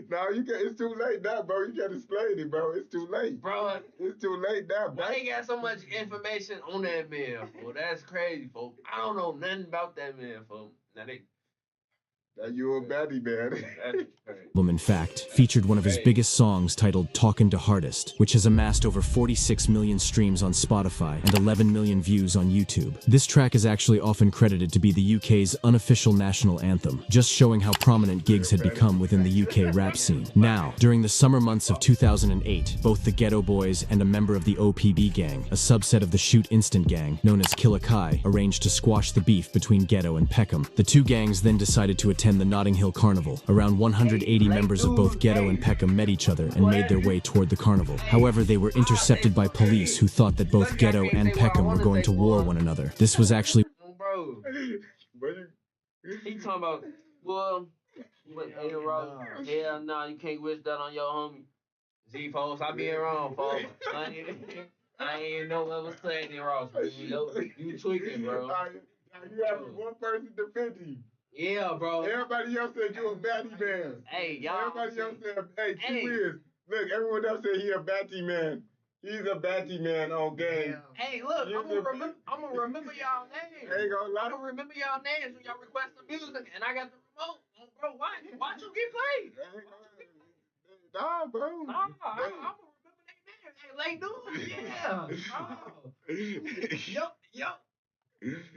No, you can. It's too late now, bro. You can't explain it, bro. It's too late, bro. It's too late now, bro. I ain't got so much information on that man, folks. That's crazy, folks. I don't know nothing about that man, folks. Now you a baddie, man. album, in fact, featured one of his biggest songs titled Talkin' to Hardest, which has amassed over 46 million streams on Spotify and 11 million views on YouTube. This track is actually often credited to be the UK's unofficial national anthem, just showing how prominent Giggs had become within the UK rap scene. Now, during the summer months of 2008, both the Ghetto Boys and a member of the OPB gang, a subset of the Shoot Instant gang, known as Killa Kai, arranged to squash the beef between Ghetto and Peckham. The two gangs then decided to attend the Notting Hill Carnival. Around 180 members of both Ghetto and Peckham met each other and made their way toward the carnival. However, they were intercepted by police who thought that both Ghetto and Peckham were going to war one another. This was actually... Bro, he talking about, well, hell nah, you can't wish that on your homie. See, folks, I being wrong, folks. I ain't know what was saying there, Ross. You tweaking, bro. You have one person defending you. Yeah, bro. Everybody else said you a baddie man. Hey, y'all. Everybody else said, hey, T-Wiz. Look, everyone else said he a baddie man. He's a baddie man on game. Hey, look, I'm gonna remember y'all names. I ain't gonna lie. I'm gonna remember y'all names when y'all request the music, and I got the remote. Bro, why you get played? Nah, bro. Nah, I'm gonna remember their names. Hey, late dude. Yeah. Yo.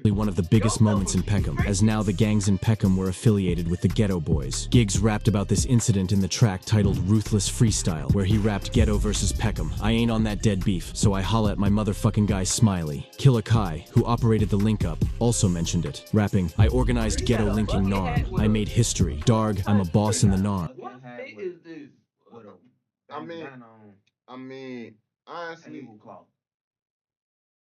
One of the biggest moments in Peckham, as now the gangs in Peckham were affiliated with the Ghetto Boys. Giggs rapped about this incident in the track titled Ruthless Freestyle, where he rapped Ghetto versus Peckham. I ain't on that dead beef, so I holla at my motherfucking guy Smiley. Killa Kai, who operated the link up, also mentioned it, rapping, I organized ghetto linking NARM. I made history. Darg, I'm a boss in the NARM. What fit is this? I mean, honestly,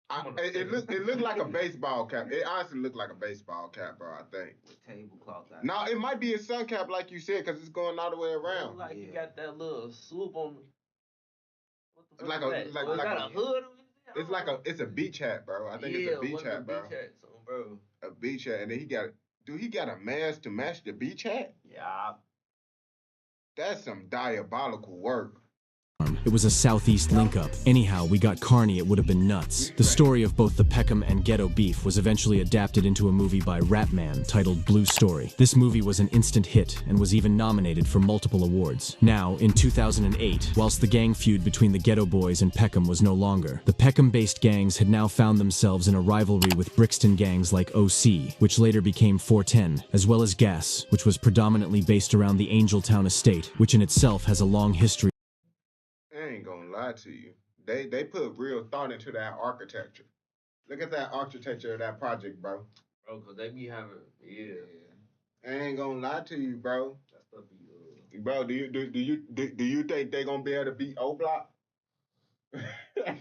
it looked like a baseball cap. It honestly looked like a baseball cap, bro. I think. With tablecloth. No, it might be a sun cap, like you said, because it's going all the way around. Like you got that little swoop on. What the Like fuck a is that? like Is like that a hood? It's a beach hat, bro. I think it's a beach hat, bro. Bro. A beach hat, and then he got a mask to match the beach hat. Yeah. That's some diabolical work. It was a southeast link-up. Anyhow, we got Carney, it would have been nuts. The story of both the Peckham and Ghetto beef was eventually adapted into a movie by Rapman titled Blue Story. This movie was an instant hit and was even nominated for multiple awards. Now, in 2008, whilst the gang feud between the Ghetto Boys and Peckham was no longer, the Peckham-based gangs had now found themselves in a rivalry with Brixton gangs like OC, which later became 410, as well as Gas, which was predominantly based around the Angeltown estate, which in itself has a long history lie to you. They put real thought into that architecture. Look at that architecture of that project, bro. Bro, cause they be having, yeah. I ain't gonna lie to you, bro. That stuff be, Bro, do you think they gonna be able to beat O Block? what,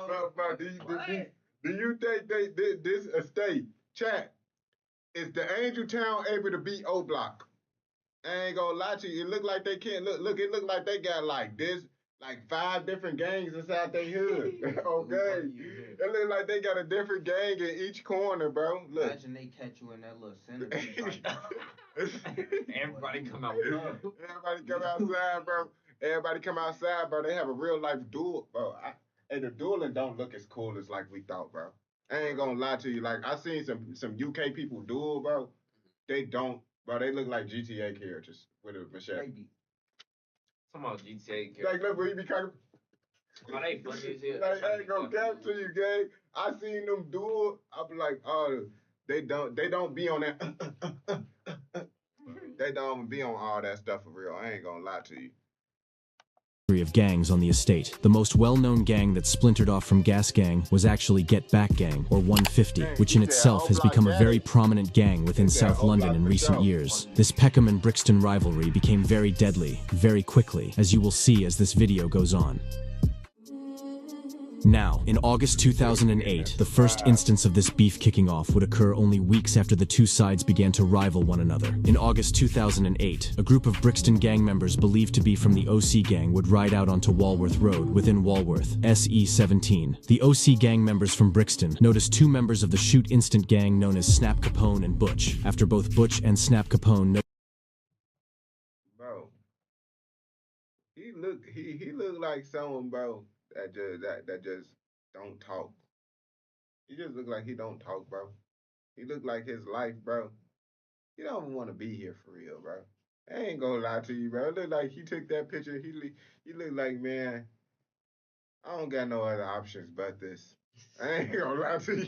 bro? Bro, do you think this estate chat is the Angel Town able to beat O Block? I ain't gonna lie to you. It look like they can't look. It look like they got like 5 different gangs inside their hood. Okay, it look like they got a different gang in each corner, bro. Look. Imagine they catch you in that little centerpiece. Everybody come out. Everybody come outside, bro. Everybody come outside, bro. They have a real life duel, bro. And the dueling don't look as cool as like we thought, bro. I ain't gonna lie to you. Like I seen some UK people duel, bro. They don't, bro. They look like GTA characters with a machete. Talking about GTA characters. Like look where you be kind of. Oh, they funny as hell. Like I ain't gonna cap to you, gang. I seen them duel. I be like, oh, they don't be on that. They don't be on all that stuff for real. I ain't gonna lie to you. Of gangs on the estate. The most well-known gang that splintered off from Gas Gang was actually Get Back Gang, or 150, which in itself has become a very prominent gang within South London in recent years. This Peckham and Brixton rivalry became very deadly, very quickly, as you will see as this video goes on. Now, in August 2008, the first instance of this beef kicking off would occur only weeks after the two sides began to rival one another. In August 2008, a group of Brixton gang members believed to be from the OC gang would ride out onto Walworth Road within Walworth, SE17. The OC gang members from Brixton noticed 2 members of the Shoot Instant gang known as Snap Capone and Butch. After both Butch and Snap Capone Bro, he looked like someone, bro, that just don't talk. He just look like he don't talk, bro. He look like his life, bro. He don't want to be here for real, bro. I ain't gonna lie to you, bro. It look like he took that picture. He look like, man, I don't got no other options but this. I ain't gonna lie to you.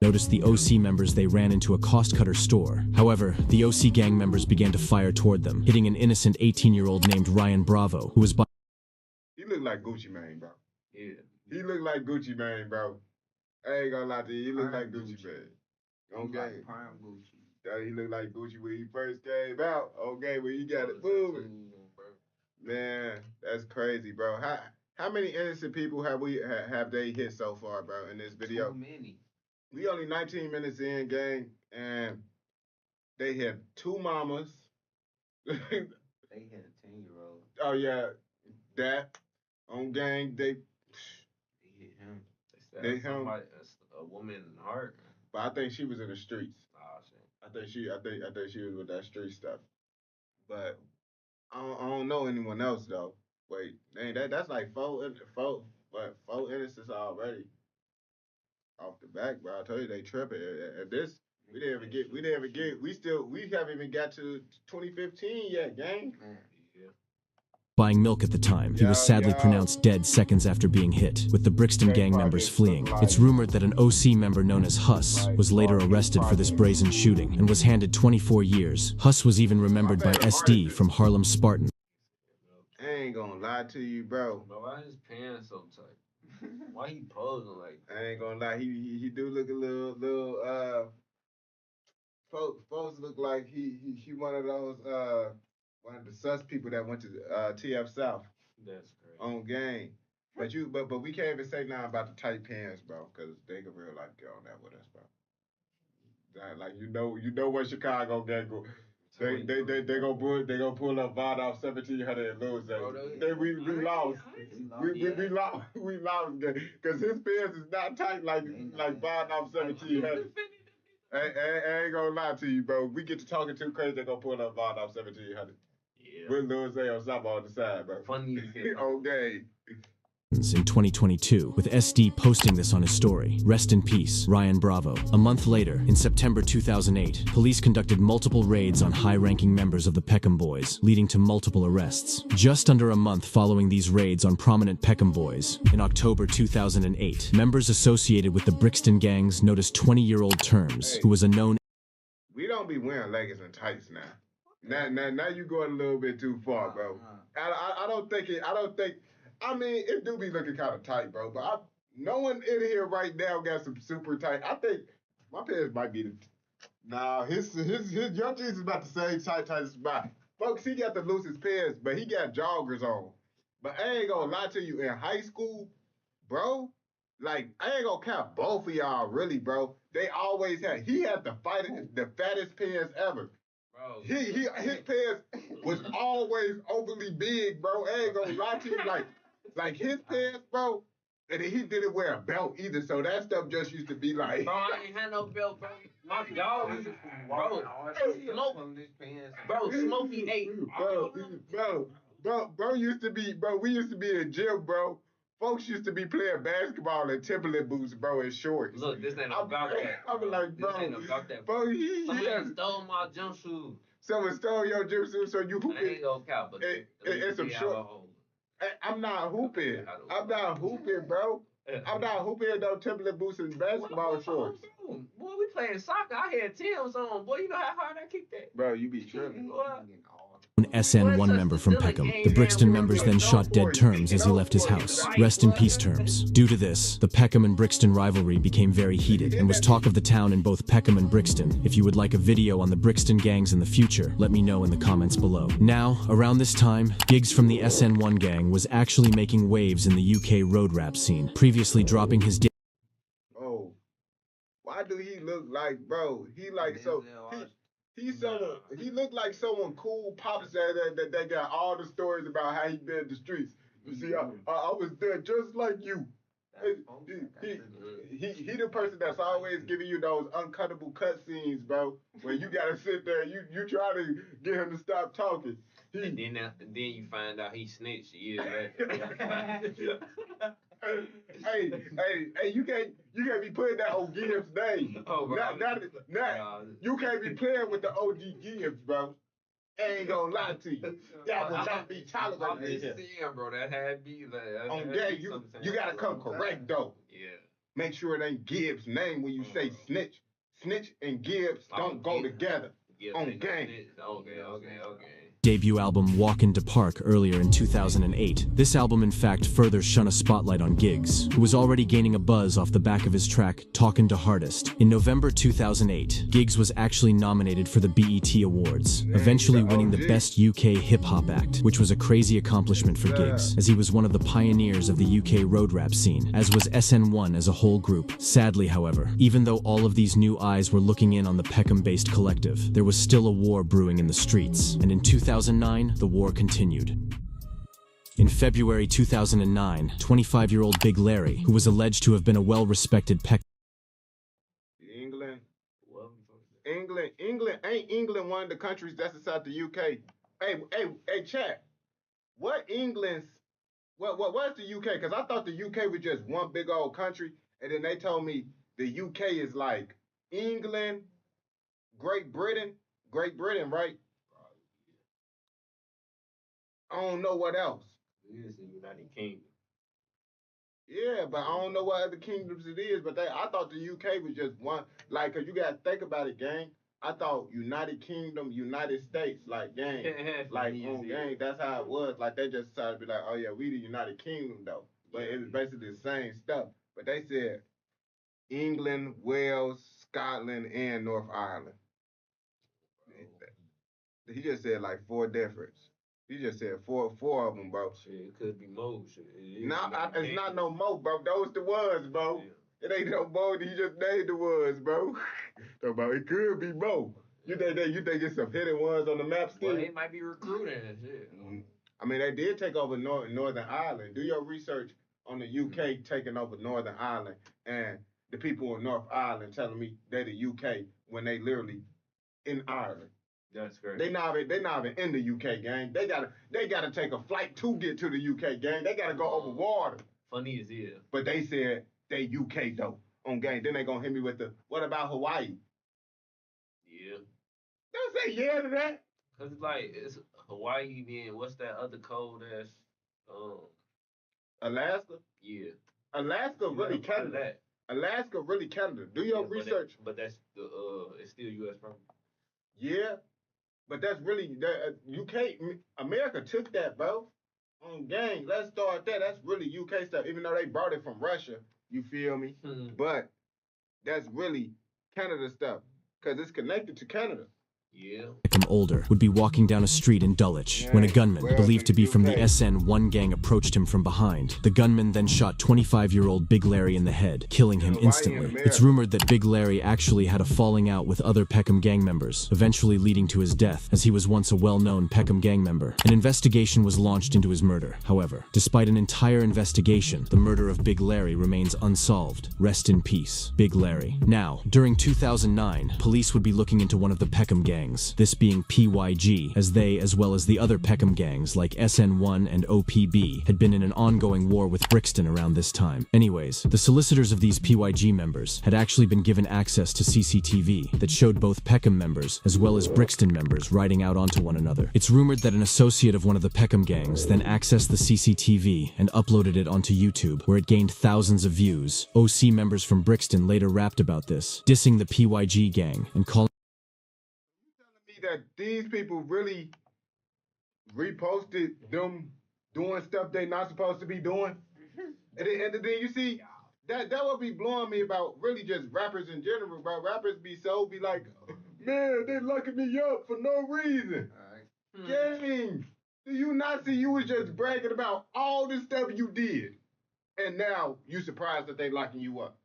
noticed the OC members they ran into a cost-cutter store. However, the OC gang members began to fire toward them, hitting an innocent 18-year-old named Ryan Bravo, who was by He look like Gucci Mane, bro. Yeah. He look like Gucci Mane, bro. I ain't gonna lie to you. He look like Gucci Mane. Okay. Like prime Gucci. Yeah, he look like Gucci when he first came out. Okay, when he got it moving. Man, that's crazy, bro. How many innocent people have they hit so far, bro, in this video? Too many. We only 19 minutes in, gang, and they hit 2 mamas. They hit a 10-year-old. Oh yeah, that on gang they hit him. They hit somebody, a woman in the heart. But I think she was in the streets. Oh shit. I think she was with that street stuff. But I don't know anyone else though. Wait, dang, that's like four innocents already off the back, bro. I told you they tripping. At this, we haven't even got to 2015 yet, gang. buying milk at the time. He was sadly pronounced dead seconds after being hit, with the Brixton gang members fleeing. It's rumored that an OC member known as Huss was later arrested for this brazen shooting and was handed 24 years. Huss was even remembered by SD from Harlem Spartan. I ain't gonna lie to you, bro. But why his pants so tight? Why he posing like that? I ain't gonna lie, he do look a little folks look like he one of those one of the sus people that went to TF South. That's crazy. On game. But we can't even say nothing about the tight pants, bro, because they could real life get on that with us, bro. Like you know what Chicago gang go. They gonna pull up Vod off 1700 and lose that. We lost. We lost because his pants is not tight like Vod off 1700. I ain't gonna lie to you, bro. We get to talking too crazy, they gonna pull up Vod off 1700. Yeah. We'll lose on something on the side, bro. Funny. Okay. In 2022, with SD posting this on his story. Rest in peace, Ryan Bravo. A month later, in September 2008, police conducted multiple raids on high-ranking members of the Peckham Boys, leading to multiple arrests. Just under a month following these raids on prominent Peckham Boys, in October 2008, members associated with the Brixton gangs noticed 20-year-old Terms, who was a known... We don't be wearing leggings and tights now. Now you going a little bit too far, bro. I don't think it. I don't think. I mean, it do be looking kind of tight, bro. But no one in here right now got some super tight. I think my pants might be the. Nah, his young Jesus about the same tight as mine. Folks, he got the loosest pants, but he got joggers on. But I ain't gonna lie to you. In high school, bro, like I ain't gonna count both of y'all really, bro. They always had. He had the fattest pants ever. Bro. His pants was always overly big, bro. I ain't gonna lie to you, like his pants, bro. And he didn't wear a belt either, so that stuff just used to be like. Bro, I ain't had no belt, bro. My dog was bro. Bro, Smokey ate. Bro used to be, bro. We used to be in the gym, bro. Folks used to be playing basketball in Timberland boots, bro, and shorts. Look, this ain't about that. I be like, bro, this ain't about that. Bro, somebody stole my jumpsuit. Someone stole your jumpsuit, so you hooping. I ain't gonna count, but it's some short. I'm not hooping. I'm not hooping, bro. I'm not hooping no Timberland boots and basketball shorts. Boy, we playing soccer. I had Tim's on. Boy, you know how hard I kicked that? Bro, you be tripping. An SN1 member from Peckham. The Brixton members then shot dead Terms as he left his house. Rest in peace, Terms. Due to this, the Peckham and Brixton rivalry became very heated and was talk of the town in both Peckham and Brixton. If you would like a video on the Brixton gangs in the future, let me know in the comments below. Now, around this time, Giggs from the SN1 gang was actually making waves in the UK road rap scene, previously dropping his Oh, why do he look like, bro? He like so. He looked like someone cool pops that they got all the stories about how he been in the streets. You see, I was there just like you. He the person that's always giving you those uncuttable cutscenes, bro. When you gotta sit there, you try to get him to stop talking. And then you find out he snitched years later. hey, you can't be putting that on Gibbs' name. Oh, bro. You can't be playing with the OG Gibbs, bro. I ain't gonna lie to you. That would not be tolerated. I'm just saying, bro. That had be like. On that, you gotta come correct though. Yeah. Make sure it ain't Gibbs' name when you say snitch. Snitch and Gibbs don't go together. On gang. Okay. debut album Walk Into Park earlier in 2008. This album in fact further shone a spotlight on Giggs, who was already gaining a buzz off the back of his track Talkin' to Hardest. In November 2008, Giggs was actually nominated for the BET Awards, eventually winning the Best UK Hip Hop Act, which was a crazy accomplishment for Giggs, as he was one of the pioneers of the UK road rap scene, as was SN1 as a whole group. Sadly, however, even though all of these new eyes were looking in on the Peckham-based collective, there was still a war brewing in the streets, and in 2009, the war continued. In February 2009, 25-year-old Big Larry, who was alleged to have been a well-respected Ain't England one of the countries that's inside the UK? Hey, chat. What's the UK? Because I thought the UK was just one big old country, and then they told me the UK is like England, Great Britain, right? I don't know what else. It is the United Kingdom. Yeah, but I don't know what other kingdoms it is. But I thought the UK was just one. Like, cause you gotta think about it, gang. I thought United Kingdom, United States, like gang, like on gang. That's how it was. Like they just decided to be like, oh yeah, we the United Kingdom though. But it was basically the same stuff. But they said England, Wales, Scotland, and North Ireland. He just said like four differents. He just said four of them, bro. Shit, it could be more. It's not no more, bro. Those the ones, bro. It ain't no more. He just named the ones, bro. So, bro, it could be more. You think it's some hidden ones on the map still? Well, they might be recruiting and shit. I mean, they did take over Northern Ireland. Do your research on the UK taking over Northern Ireland and the people in North Ireland telling me they the UK when they literally in Ireland. That's great. They not even in the UK, gang. They gotta take a flight to get to the UK, gang. They gotta go over water. Funny as hell. But they said they UK though on gang. Then they gonna hit me with the what about Hawaii? Yeah. Don't say yeah to that. Cause it's Hawaii. Then what's that other cold ass? Alaska. Yeah. Alaska really Canada. Alaska really Canada. Do your research. But that's the it's still U.S. property. Yeah. But that's really you can't. America took that, bro. On gang, let's start there. That's really UK stuff. Even though they brought it from Russia, you feel me? But that's really Canada stuff because it's connected to Canada. Yeah. Become older, would be walking down a street in Dulwich when a gunman, believed to be from the SN1 gang, approached him from behind. The gunman then shot 25-year-old Big Larry in the head, killing him instantly. It's rumored that Big Larry actually had a falling out with other Peckham gang members, eventually leading to his death, as he was once a well-known Peckham gang member. An investigation was launched into his murder. However, despite an entire investigation, the murder of Big Larry remains unsolved. Rest in peace, Big Larry. Now, during 2009, police would be looking into one of the Peckham gangs, this being PYG, as they, as well as the other Peckham gangs like SN1 and OPB, had been in an ongoing war with Brixton around this time. Anyways, the solicitors of these PYG members had actually been given access to CCTV that showed both Peckham members as well as Brixton members riding out onto one another. It's rumored that an associate of one of the Peckham gangs then accessed the CCTV and uploaded it onto YouTube, where it gained thousands of views. OC members from Brixton later rapped about this, dissing the PYG gang and calling That these people really reposted them doing stuff they not supposed to be doing. And then you see that would be blowing me about really just rappers in general, bro. Rappers be like, man, they locking me up for no reason. Gang, do you not see you was just bragging about all the stuff you did, and now you surprised that they locking you up?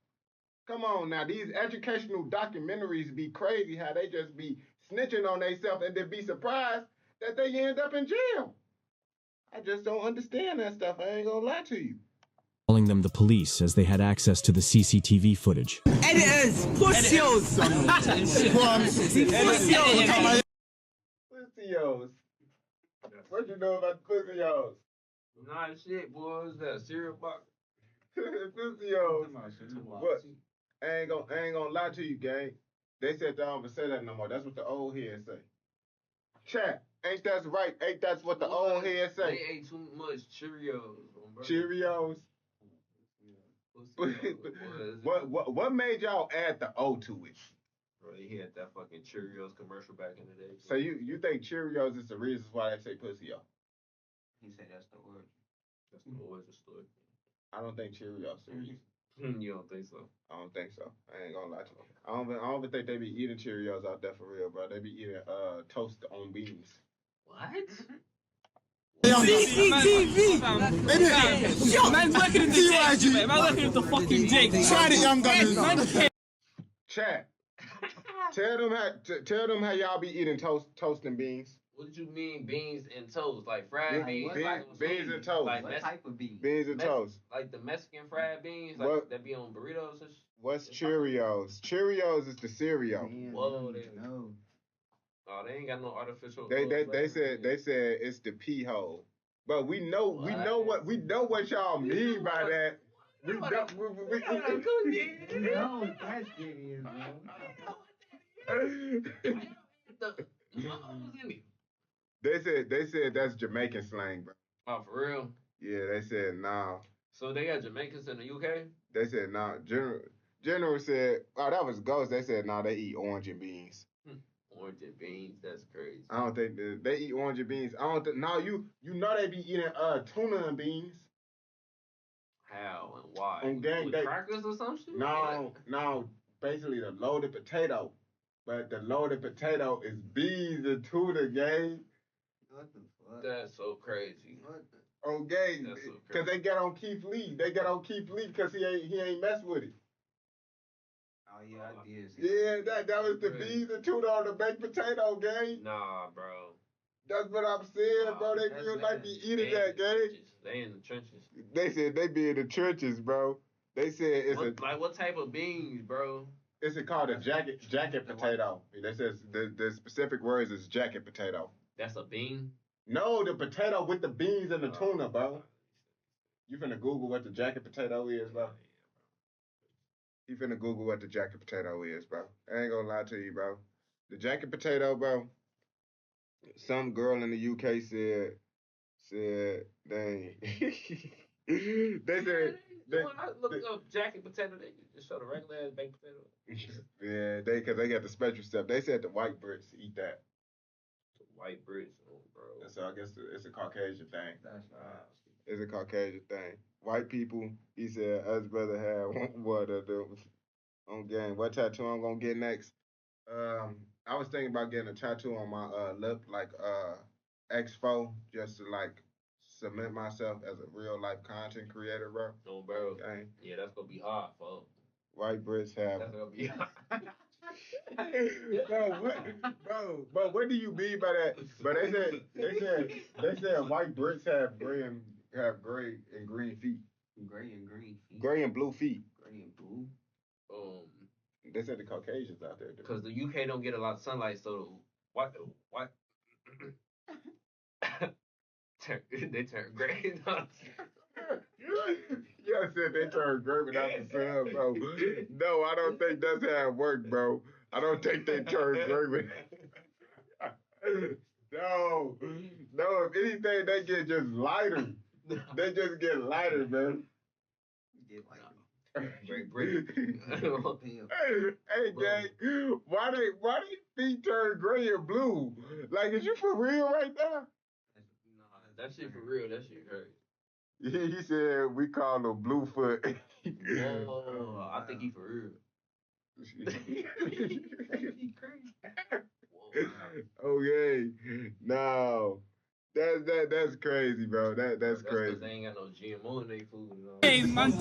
Come on now, these educational documentaries be crazy how they just be snitching on themselves and then be surprised that they end up in jail. I just don't understand that stuff. I ain't gonna lie to you. them the police as they had access to the CCTV footage. Editors, pussios. Pussios. What you know about pussios? Nah, shit, boys. That cereal box. Pussios. What? I ain't gonna lie to you, gang. They said they don't even say that no more. That's what the old heads say. Chat, ain't that right? Ain't that what the old heads say? They ate too much Cheerios. Cheerios. What made y'all add the O to it? Bro, he had that fucking Cheerios commercial back in the day. So you think Cheerios is the reason why they say pussy, y'all? He said that's the word. That's the origin story. I don't think Cheerios is the reason. You don't think so? I don't think so. I ain't gonna lie to you. I don't even think they be eating Cheerios out there for real, bro. They be eating toast on beans. What? CCTV! Man's working in the PYG, man. Man's working in the fucking Jake. Tried it, young gunners. Chat. Tell them how y'all be eating toast and beans. What did you mean beans and toast? Like fried beans? Beans and toast. Like what type of beans? Beans and toast. Like the Mexican fried beans? Like that be on burritos and shit? What's Cheerios? Cheerios is the cereal. Whoa, no. Oh, they ain't got no artificial. They said it's the pee hole. But we know what y'all mean by that. We know what that shit is, bro. They said that's Jamaican slang, bro. Oh, for real? Yeah, they said nah. So they got Jamaicans in the UK? They said nah. General said, oh, that was Ghost. They said nah, they eat orange and beans. Orange and beans, that's crazy. I don't think they eat orange and beans. I don't think. No, you know they be eating tuna and beans. How and why? On gang, with crackers or some shit? No. Basically the loaded potato, but the loaded potato is beans and tuna, gang. What the fuck? That's so crazy. On gang, because they got on Keith Lee. They got on Keith Lee because he ain't mess with it. Oh yeah, I did. Yeah, that was the beans and tuna on the baked potato, gang. Nah, bro. That's what I'm saying, bro. They feel like be eating that, gang. They in the trenches. They said they be in the trenches, bro. They said it's like what type of beans, bro? It's called a jacket potato. They says the specific words is jacket potato. That's a bean? No, the potato with the beans and the tuna, bro. You finna Google what the jacket potato is, bro. You finna Google what the jacket potato is, bro. I ain't gonna lie to you, bro. The jacket potato, bro. Some girl in the UK said, dang. They said. When I look up jacket potato, they just show the regular ass baked potato. Yeah, because they got the special stuff. They said the white Brits eat that. White Brits, bro. So I guess it's a Caucasian thing. That's right. It's a Caucasian thing. White people, he said, us brother have what on game. What tattoo I'm gonna get next? I was thinking about getting a tattoo on my lip, like Expo, just to like cement myself as a real life content creator, bro. No, bro. Okay. Yeah, that's gonna be hard, folks. White Brits have. That's gonna be hard. bro, what do you mean by that? But they said white Brits have gray and green feet. Gray and green feet. Gray and blue feet. Gray and blue. They said the Caucasians out there. Because the UK don't get a lot of sunlight, so what? They turn gray. Yeah, I said they turn gray without the sun, bro. No, I don't think that's how it works, bro. I don't think they turn gray with. No. If anything, they get just lighter. They just get lighter, man. Great. Hey, gang, why they feet turn gray and blue? Like, is you for real right now? Nah, that shit for real. That shit hurt. He said we call him Bluefoot. Whoa, I think he for real. Okay, no, that's crazy, bro. That's crazy. Because they ain't got no GMO in their food. Hey, man,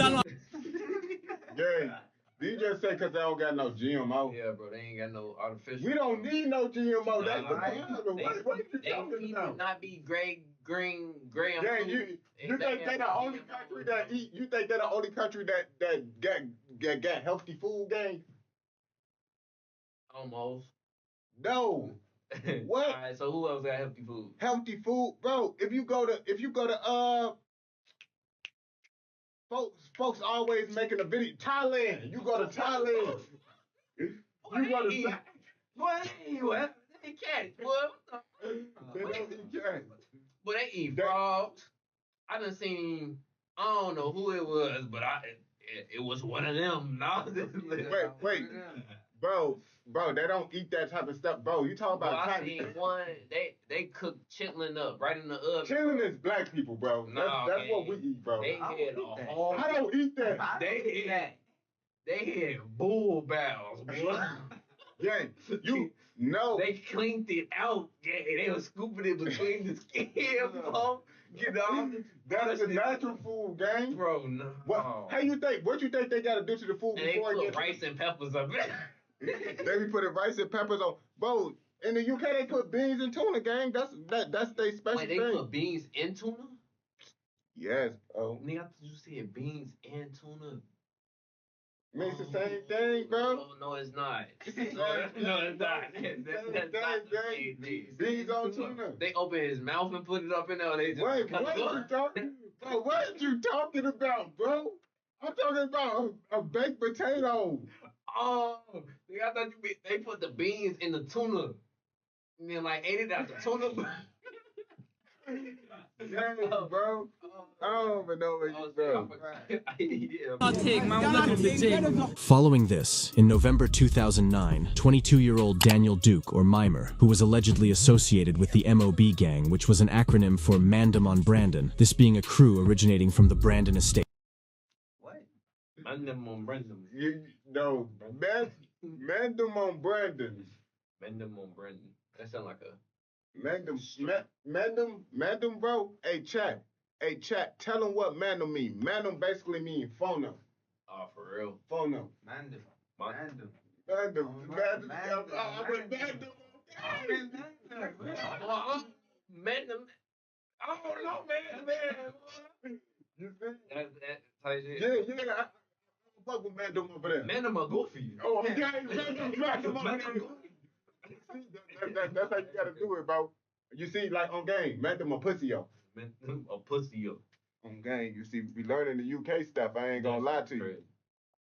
Gang, did you just say because they don't got no GMO? Yeah, bro, they ain't got no artificial. We don't need no GMO. That's the right. problem. What are you talking about? Not be gray and Yeah, you think they're the only country that eat? You think they're the only country that got healthy food, gang? Almost. No. What? All right, so who else got healthy food? Healthy food, bro. If you go to folks always making a video. Thailand. You go to Thailand. You go to Thailand. Boy, they can't. They don't eat cats. But they eat frogs. I done seen, I don't know who it was, but it was one of them. No. Wait. Bro, they don't eat that type of stuff, bro. You talking about I seen one, they cook chitlin up right in the oven. Chitlin is black people, bro. That's what we eat, bro. They had a whole. I don't eat that. They had bull bowels, boy. Yeah, you know. They cleaned it out. Yeah, they were scooping it between the skin, bro. You know, that's the natural food, gang. Bro, no. What you think they gotta do to the food and before they put rice and peppers up there? They be putting rice and peppers on. Bro, in the UK they put beans and tuna, gang. That's their special thing. Wait, they put beans in tuna? Yes. Oh. Nigga, I thought you said beans and tuna. It's the same thing, bro. No, it's not. No, it's not. That's not the same thing. Beans on tuna. They open his mouth and put it up in there. They just Wait, what are you talking? Bro, what are you talking about, bro? I'm talking about a baked potato. Oh, I thought they put the beans in the tuna. And then like ate it out the tuna. Dang, bro. I don't even know what you bro. Following this, in November 2009, 22-year-old Daniel Duke, or Mimer, who was allegedly associated with the MOB gang, which was an acronym for Mandem on Brandon, this being a crew originating from the Brandon estate. What? Mandem on Brandon. No, Mandem on Brandon. Mandem on Brandon. That sound like a... Mandem, bro. Hey, chat. Tell them what Mandem mean. Mandem basically mean phono. Oh, for real? Phono. Mandem. Mandem. I don't know, man. You see? That type shit. Yeah. I fuck with Mandem over there. Mandem are goofy. Oh, okay. Mandem over there. That's how you gotta do it, bro. You see, like on game, Mandem a pussy yo. A pussy yo. On game, you see, we learning the UK stuff. I ain't gonna lie to you.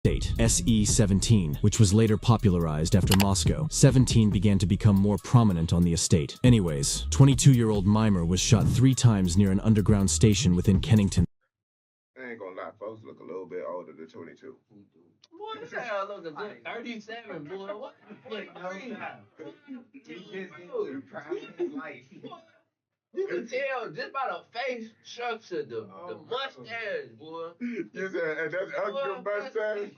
Date SE-17, which was later popularized after Moscow. 17 began to become more prominent on the estate. Anyways, 22-year-old Mimer was shot 3 times near an underground station within Kennington. I ain't gonna lie, folks look a little bit older than 22. Boy, this guy look a good 37, boy. What the fuck? You can tell just by the face structure, the mustache, boy. You said, and that's Uncle mustache?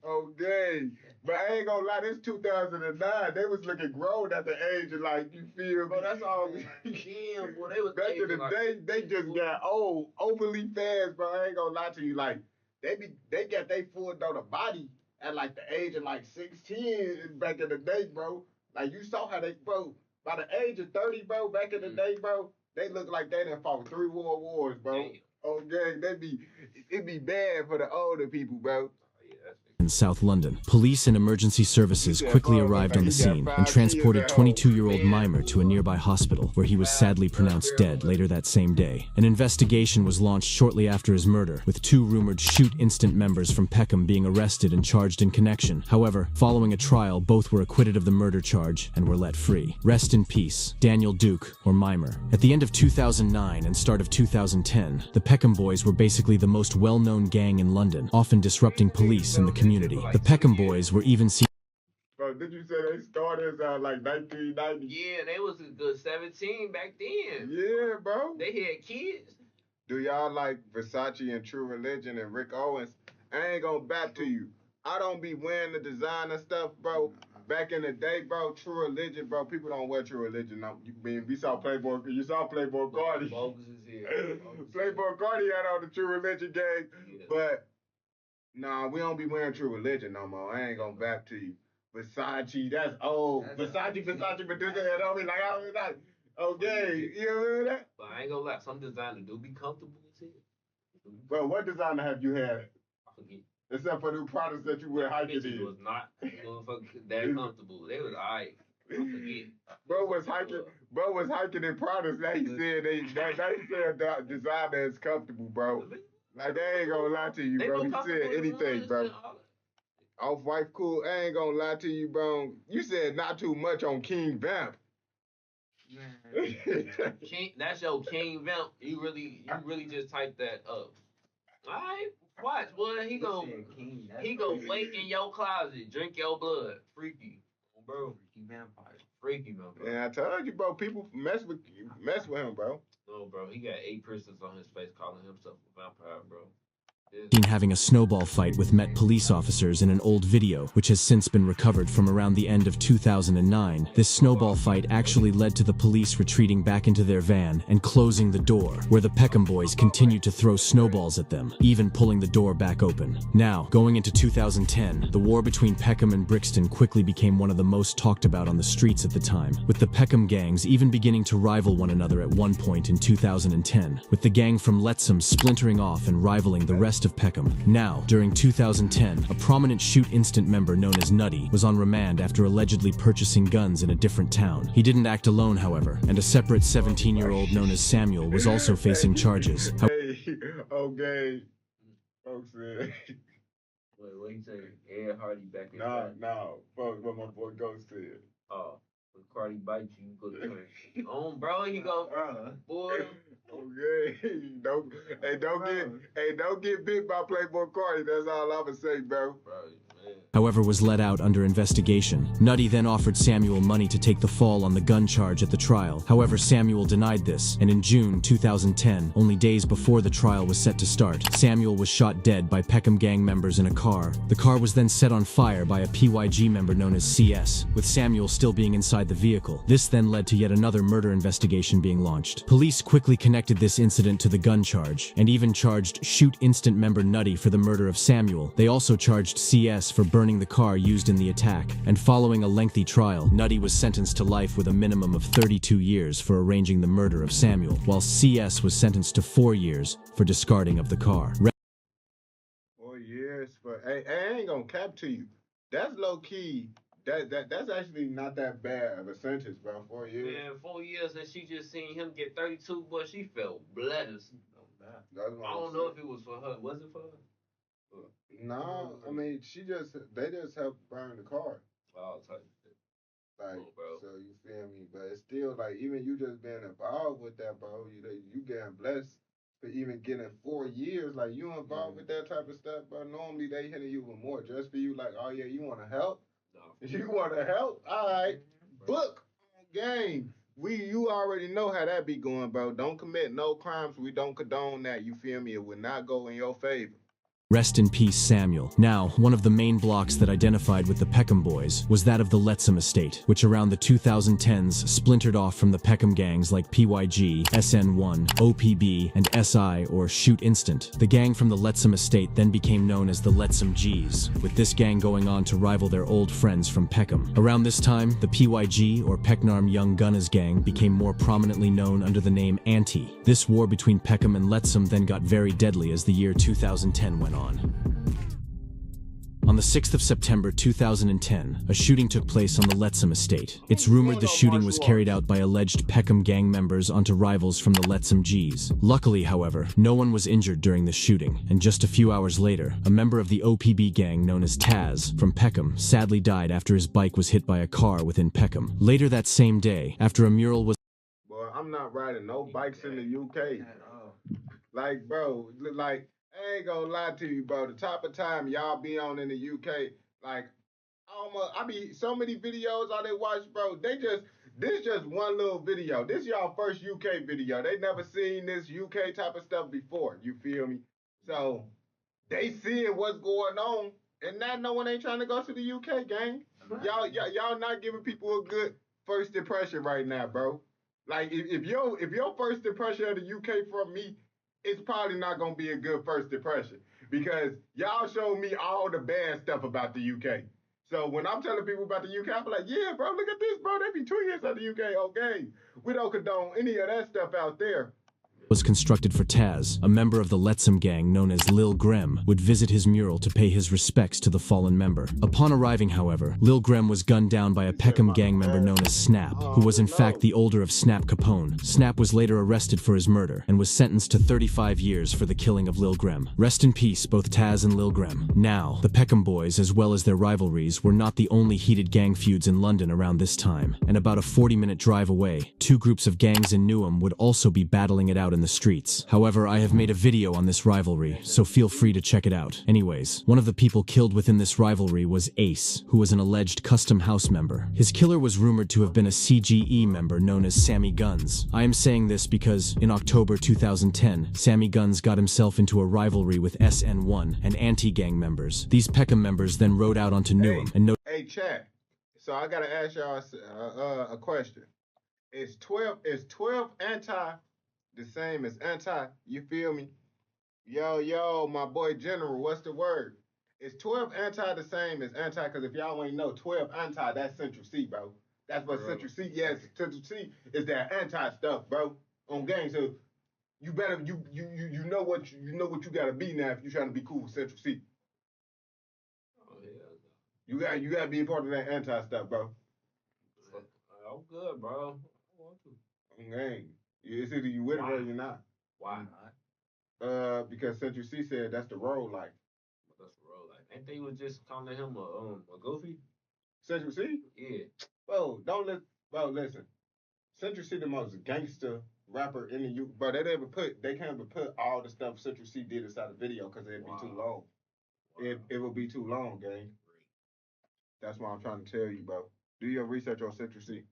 Okay. But I ain't gonna lie, this 2009, they was looking grown at the age of like, you feel me? Bro, that's all. Damn, boy, they was Back in the like, day, they just got old, overly fast, bro. I ain't gonna lie to you. Like, they got they full though the body at like the age of like 16 back in the day, bro. Like you saw how they, bro, by the age of 30, bro, back in the day, bro, they look like they done fought 3 world wars, bro. damn. Okay, it be bad for the older people, bro. In South London, police and emergency services quickly arrived on the scene and transported 22-year-old Mimer to a nearby hospital, where he was sadly pronounced dead later that same day. An investigation was launched shortly after his murder, with 2 rumored Shoot Instant members from Peckham being arrested and charged in connection. However, following a trial, both were acquitted of the murder charge and were let free. Rest in peace, Daniel Duke, or Mimer. At the end of 2009 and start of 2010, the Peckham Boys were basically the most well-known gang in London, often disrupting police and the community. The Peckham Boys were even seen. Bro, did you say they started like 1990? Yeah, they was a good 17 back then. Yeah, bro. They had kids. Do y'all like Versace and True Religion and Rick Owens? I ain't gonna bat to you. I don't be wearing the designer stuff, bro. Back in the day, bro, True Religion, bro, people don't wear True Religion. No, we saw Playboy, you saw Playboy Cardi. Bogus is here. Playboy Cardi had on the True Religion gang, Yeah. but nah, we don't be wearing True Religion no more. I ain't gonna bat to you. Versace, that's old. Versace, but this head on me like I was like, okay, you know that? But I ain't gonna lie, some designers do be comfortable as hell. Well, what designer have you had? I forget. Except for the products that you wear hiking It in. was not motherfucker that comfortable. They was alright. I forget. Bro was hiking in products. Now he said that designer is comfortable, bro. Like they ain't gonna lie to you, bro. He said anything, bro. Off-White cool. I ain't gonna lie to you, bro. You said not too much on King Vamp. King, that's your King Vamp. You really just type that up. Alright, watch, boy. He gon' wait in your closet, drink your blood. Freaky, bro. Freaky vampire. And I told you, bro. People mess with him, bro. No, bro. He got 8 piercings on his face, calling himself a vampire, bro. Seen having a snowball fight with Met police officers in an old video, which has since been recovered from around the end of 2009. This snowball fight actually led to the police retreating back into their van and closing the door, where the Peckham Boys continued to throw snowballs at them, even pulling the door back open. Now, going into 2010, the war between Peckham and Brixton quickly became one of the most talked about on the streets at the time, with the Peckham gangs even beginning to rival one another at one point in 2010, with the gang from Letsam splintering off and rivaling the rest of Peckham. Now, during 2010, a prominent Shoot Instant member known as Nutty was on remand after allegedly purchasing guns in a different town. He didn't act alone, however, and a separate 17-year-old known as Samuel was also facing charges. Hey, okay. Folks said. Wait, what you say? Ed Hardy back in No. Folks, what my boy Ghost said. Oh, when Cardi bite you, go to her. Bro, he go, boy. Okay, don't get bit by Playboy Cardi. That's all I'ma say, bro. However, was let out under investigation. Nutty then offered Samuel money to take the fall on the gun charge at the trial. However, Samuel denied this, and in June 2010, only days before the trial was set to start, Samuel was shot dead by Peckham gang members in a car. The car was then set on fire by a PYG member known as CS, with Samuel still being inside the vehicle. This then led to yet another murder investigation being launched. Police quickly connected this incident to the gun charge, and even charged Shoot Instant member Nutty for the murder of Samuel. They also charged CS for burning the car used in the attack, and following a lengthy trial, Nutty was sentenced to life with a minimum of 32 years for arranging the murder of Samuel, while CS was sentenced to 4 years for discarding of the car. 4 years, but hey, I ain't gonna cap to you. That's low key. That's actually not that bad of a sentence, bro. 4 years. Man, 4 years and she just seen him get 32, boy, she felt blessed. I don't know if it was for her. Was it for her? No, I mean they just helped burn the car. I'll tell you. Like, bro. so you feel me? But it's still like even you just being involved with that, bro. You getting blessed for even getting 4 years. Like, you involved with that type of stuff, bro. Normally they hitting you with more just for you. Like, oh yeah, you want to help? You want to help? All right, book game. You already know how that be going, bro. Don't commit no crimes. We don't condone that. You feel me? It would not go in your favor. Rest in peace, Samuel. Now, one of the main blocks that identified with the Peckham Boys was that of the Lettsome estate, which around the 2010s splintered off from the Peckham gangs like PYG, SN1, OPB, and SI or Shoot Instant. The gang from the Lettsome estate then became known as the Lettsome G's, with this gang going on to rival their old friends from Peckham. Around this time, the PYG or Pecknarm Young Gunners gang became more prominently known under the name Anti. This war between Peckham and Lettsome then got very deadly as the year 2010 went on. On the 6th of September 2010, a shooting took place on the Lettsome estate. It's rumored the shooting was carried out by alleged Peckham gang members onto rivals from the Lettsome G's. Luckily, however, no one was injured during the shooting, and just a few hours later, a member of the OPB gang known as Taz from Peckham sadly died after his bike was hit by a car within Peckham. Later that same day, after a mural was Boy, I'm not riding no bikes in the UK. Like, bro, like, I ain't gonna lie to you, bro. The type of time y'all be on in the UK, like, I be so many videos I they watch, bro. This just one little video. This y'all first UK video. They never seen this UK type of stuff before. You feel me? So they seeing what's going on, and now no one ain't trying to go to the UK, gang. Y'all not giving people a good first impression right now, bro. Like if your first impression of the UK from me, it's probably not gonna be a good first impression because y'all showed me all the bad stuff about the UK. So when I'm telling people about the UK, I'm like, yeah, bro, look at this, bro. They be 2 years at the UK. Okay, we don't condone any of that stuff out there. was constructed for Taz, a member of the Lettsome gang known as Lil Grem, would visit his mural to pay his respects to the fallen member. Upon arriving, however, Lil Grem was gunned down by a Peckham gang member known as Snap, who was in fact the older of Snap Capone. Snap was later arrested for his murder and was sentenced to 35 years for the killing of Lil Grem. Rest in peace, both Taz and Lil Grem. Now, the Peckham Boys, as well as their rivalries, were not the only heated gang feuds in London around this time, and about a 40-minute drive away, two groups of gangs in Newham would also be battling it out in the streets. However, I have made a video on this rivalry, so feel free to check it out. Anyways, one of the people killed within this rivalry was Ace, who was an alleged Custom House member. His killer was rumored to have been a CGE member known as Sammy Guns. I am saying this because, in October 2010, Sammy Guns got himself into a rivalry with SN1 and anti-gang members. These Peckham members then rode out onto Newham and Hey, chat. So I gotta ask y'all a question. Is 12 anti the same as anti? You feel me? Yo, my boy General, what's the word? Is 12 anti the same as anti? Because if y'all ain't know, 12 anti, that's Central Cee, bro. That's what Central Cee, yes, Central Cee is that anti stuff, bro. On game. So you better you know what you gotta be now if you're trying to be cool with Central Cee. You gotta be a part of that anti stuff, bro. I'm good, bro. I want to. Okay. It's either you with it or you're not. Why not? Because Central Cee said that's the role like. That's the road. Like, ain't they was just calling him a goofy? Central Cee? Yeah. Bro, listen. Central Cee the most gangster rapper in the U. Bro, they can't even put all the stuff Central Cee did inside the video because it'd be too long. It would be too long, gang. That's why I'm trying to tell you, bro. Do your research on Central Cee.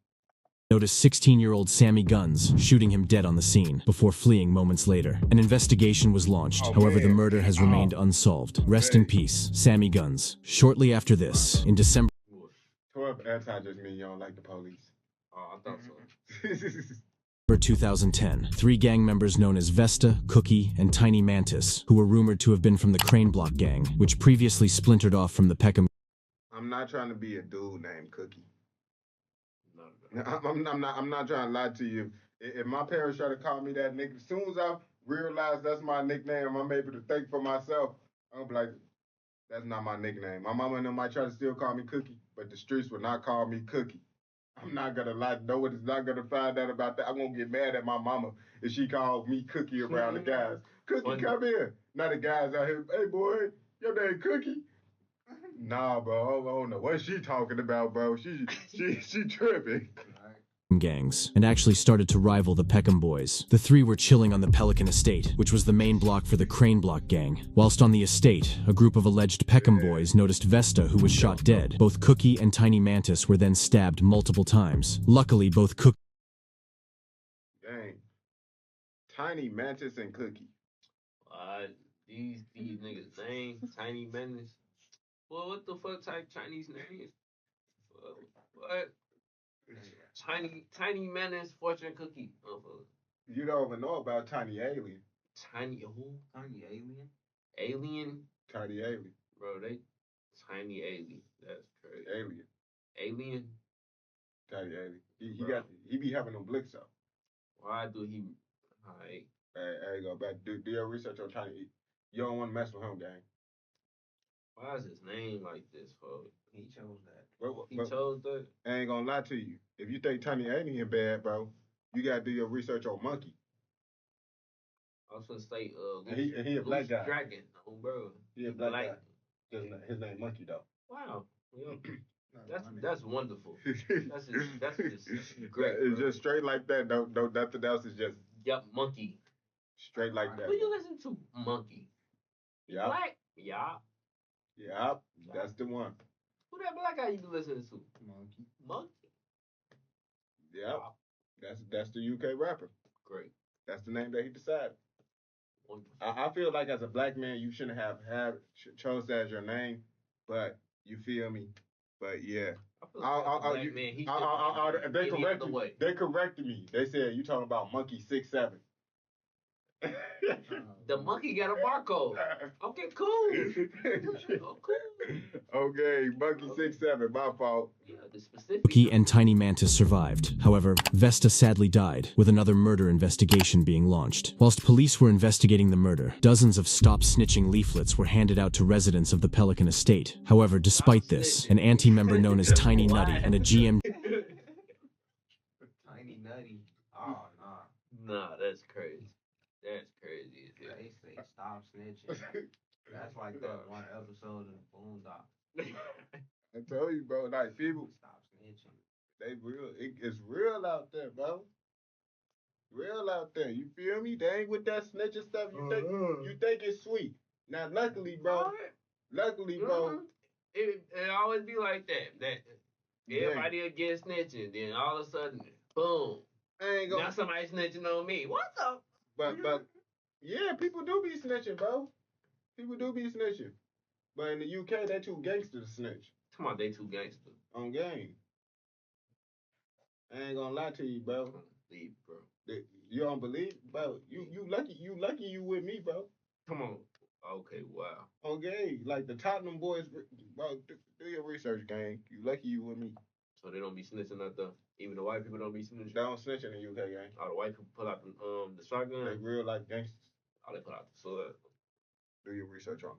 noticed 16-year-old Sammy Guns shooting him dead on the scene before fleeing moments later. An investigation was launched. However, the murder has remained unsolved. Rest in peace, Sammy Guns. Shortly after this, in December 12 anti just mean you don't like the police. Oh, I thought so. 2010, three gang members known as Vesta, Cookie, and Tiny Mantis, who were rumored to have been from the Crane Block gang, which previously splintered off from the Peckham. I'm not trying to be a dude named Cookie. I'm not trying to lie to you. If my parents try to call me that nigga, as soon as I realize that's my nickname, I'm able to think for myself. I'm be like, that's not my nickname. My mama and them might try to still call me Cookie, but the streets would not call me Cookie. I'm not gonna lie. No one is not gonna find out about that. I'm gonna get mad at my mama if she called me Cookie around the guys. Cookie, come here. Now the guys out here, hey boy, your name Cookie? Nah, bro, I don't know what she talking about, bro. She tripping. gangs, and actually started to rival the Peckham Boys. The three were chilling on the Pelican Estate, which was the main block for the Crane Block gang. Whilst on the estate, a group of alleged Peckham Boys noticed Vesta, who was shot dead. Both Cookie and Tiny Mantis were then stabbed multiple times. Luckily, both Cookie Dang. Tiny Mantis and Cookie. These niggas name Tiny Menace. Well, what the fuck type Chinese names? What? Tiny Menace, Fortune Cookie. You don't even know about Tiny Alien. Tiny who? Tiny Alien? Alien? Tiny Alien. Bro, they Tiny Alien. That's crazy. Alien. Alien? Tiny Alien. He be having them blicks up. Why do he? Alright. Hey, go back. Do your research on Tiny. You don't want to mess with him, gang. Why is his name like this, folks? He chose that. He But chose that? I ain't gonna lie to you. If you think Tiny Alien bad, bro, you gotta do your research on Monkey. I was gonna say, he a black guy. Dragon. Oh, bro. He a black guy. His name Monkey, though. Wow. That's wonderful. That's just great. It's just straight like that. No, nothing else is just. Yep, Monkey. Straight like that. Who you listen to? Monkey. Yeah. Black. Yeah. Yeah, that's the one. Who that black guy you be listening to? Monkey. Yep. That's the UK rapper. Great. That's the name that he decided. Wonderful. I feel like as a black man, you shouldn't have chose that as your name, but you feel me. But yeah. They corrected me. They said you talking about Monkey 6'7". The monkey got a barcode. Okay, cool. Oh, cool. Okay, Monkey 6'7", my fault. Yeah, the specific. Cookie and Tiny Mantis survived. However, Vesta sadly died, with another murder investigation being launched. Whilst police were investigating the murder, dozens of stop snitching leaflets were handed out to residents of the Pelican Estate. However, despite this, an anti-member known as Tiny Nutty and a GM... Tiny Nutty? Oh, nah. Nah, that's crazy. That's crazy. They say stop snitching. That's like that one episode of the Boondock. I told you, bro. Like people, stop snitching. They real. It's real out there, bro. Real out there. You feel me? They ain't with that snitching stuff. You think it's sweet. Now, luckily, bro. It always be like that. That everybody against snitching. Then all of a sudden, boom. Now somebody snitching on me. What the? But yeah, people do be snitching, bro. People do be snitching. But in the UK, they too gangster to snitch. Come on, they too gangster. On game. I ain't gonna lie to you, bro. Believe, bro. You don't believe, bro? You lucky you with me, bro. Come on. Okay, wow. Okay, like the Tottenham Boys, bro. Do your research, gang. You lucky you with me. So they don't be snitching at even the white people don't be snitching. They don't snitch in the UK, gang. Oh, the white people pull out the shotgun. They real like gangsters. Oh, they pull out the sword. Do your research on.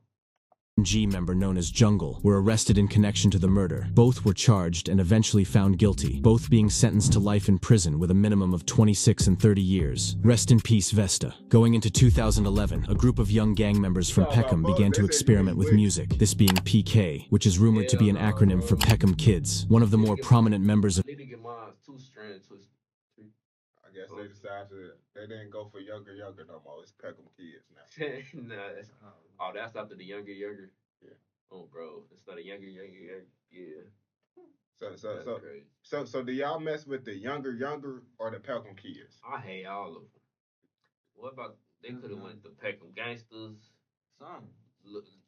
G member known as Jungle were arrested in connection to the murder. Both were charged and eventually found guilty, both being sentenced to life in prison with a minimum of 26 and 30 years. Rest in peace, Vesta. Going into 2011, a group of young gang members from Peckham began to experiment with music, this being PK, which is rumored to be an acronym for Peckham Kids. One of the more prominent members of I guess they decided they didn't go for younger no more. It's Peckham Kids now. Nah, that's after the younger. Yeah. Oh, bro, it's not a younger. Yeah. So do y'all mess with the younger or the Peckham Kids? I hate all of them. What about they could have went the Peckham Gangsters?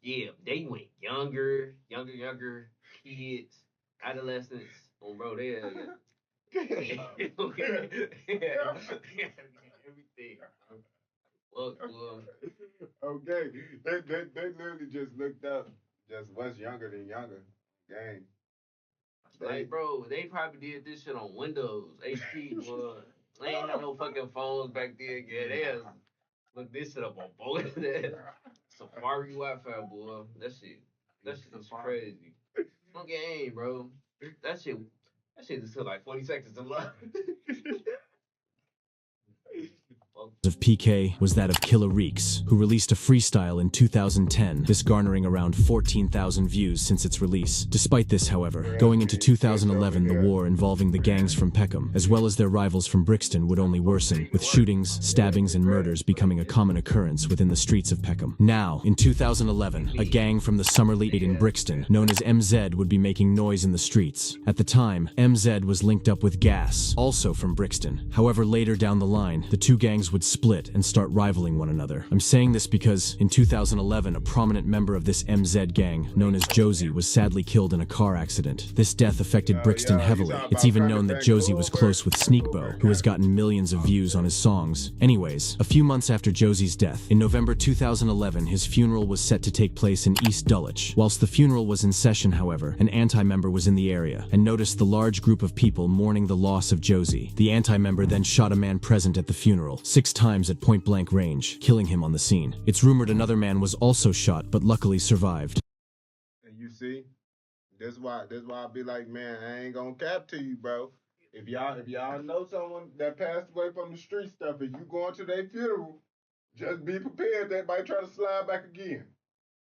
Yeah, they went younger kids, adolescents. Oh, bro, they everything. Well, okay, they literally just looked up just what's younger than younger. Gang. Like, bro, they probably did this shit on Windows HP, boy. They ain't had no fucking phones back then. Yeah, they look this shit up on both. Safari Wi-Fi, boy. That shit is crazy. No game, bro. That shit just took like 40 seconds to load. of PK was that of Killer Reeks, who released a freestyle in 2010, this garnering around 14,000 views since its release. Despite this, however, going into 2011, the war involving the gangs from Peckham, as well as their rivals from Brixton, would only worsen, with shootings, stabbings, and murders becoming a common occurrence within the streets of Peckham. Now, in 2011, a gang from the Summerley in Brixton, known as MZ, would be making noise in the streets. At the time, MZ was linked up with Gas, also from Brixton. However, later down the line, the two gangs would split and start rivaling one another. I'm saying this because, in 2011, a prominent member of this MZ gang, known as Josie, was sadly killed in a car accident. This death affected Brixton heavily. It's even known that Josie was close with Sneakbo, who has gotten millions of views on his songs. Anyways, a few months after Josie's death, in November 2011, his funeral was set to take place in East Dulwich. Whilst the funeral was in session, however, an anti-member was in the area and noticed the large group of people mourning the loss of Josie. The anti-member then shot a man present at the funeral 6 times at point-blank range, killing him on the scene. It's rumored another man was also shot, but luckily survived. And you see, that's why I be like, man, I ain't gonna cap to you, bro. If y'all know someone that passed away from the street stuff and you going to their funeral, just be prepared. They might try to slide back again.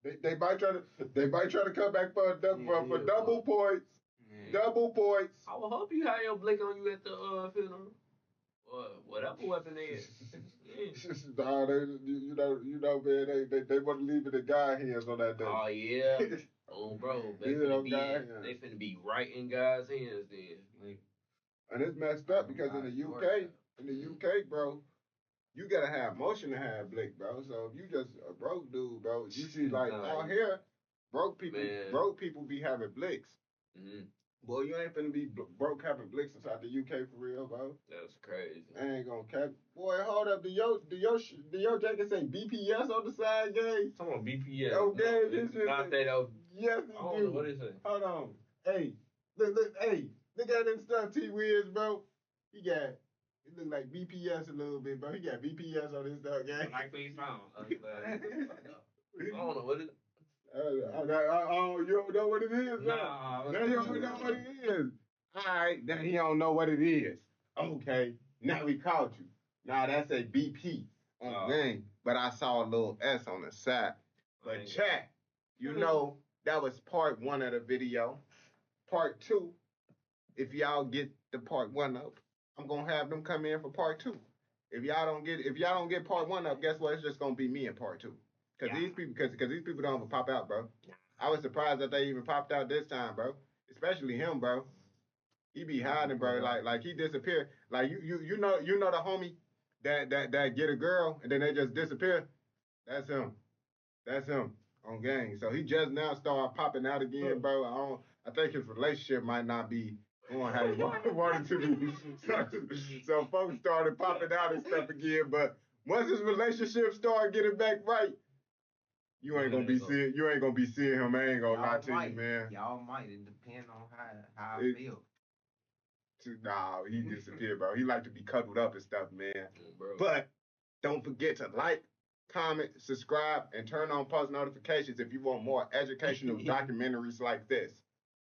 They might try to come back for double points. Yeah. Double points. I will hope you have your blick on you at the funeral. Or whatever weapon they is. Nah, you know, man, they want to leave it in God's hands on that day. Oh yeah. Oh bro, they finna be right in God's hands then. And it's messed up because in the UK, bro, you gotta have motion to have blick, bro. So if you just a broke dude, bro, you see like out here, broke people be having blicks. Mm-hmm. Boy, you ain't finna be broke having blicks inside the UK for real, bro. That's crazy. I ain't gonna cap. Boy, hold up. Do your jacket say BPS on the side, gang? Come on, BPS. Okay, no, this is not that though. Yes, I don't know what is it. Hold on. Hey, look, look at them stuff T Wiz, bro. He look like BPS a little bit, bro. He got BPS on his stuff, gang. Like these songs. I don't know what it is. Oh, you don't know what it is? Nah. Now you don't know what it is. All right, now he don't know what it is. Okay, now we caught you. Now that's a BP on thing, but I saw a little S on the side. But chat, you know that was part 1 of the video. Part 2, if y'all get the part 1 up, I'm gonna have them come in for part 2. If y'all don't get part 1 up, guess what? It's just gonna be me in part 2. Cause these people don't even pop out, bro. I was surprised that they even popped out this time, bro. Especially him, bro. He be hiding, bro. Like he disappeared. Like you know the homie that get a girl and then they just disappear. That's him. That's him on gang. So he just now started popping out again, bro. I think his relationship might not be going how he wanted to be. So folks started popping out and stuff again. But once his relationship started getting back right, you ain't gonna be seeing him. I ain't gonna lie to you, man. Y'all might. It depends on how I feel. Nah, he disappeared, bro. He like to be cuddled up and stuff, man. But don't forget to like, comment, subscribe, and turn on post notifications if you want more educational documentaries like this.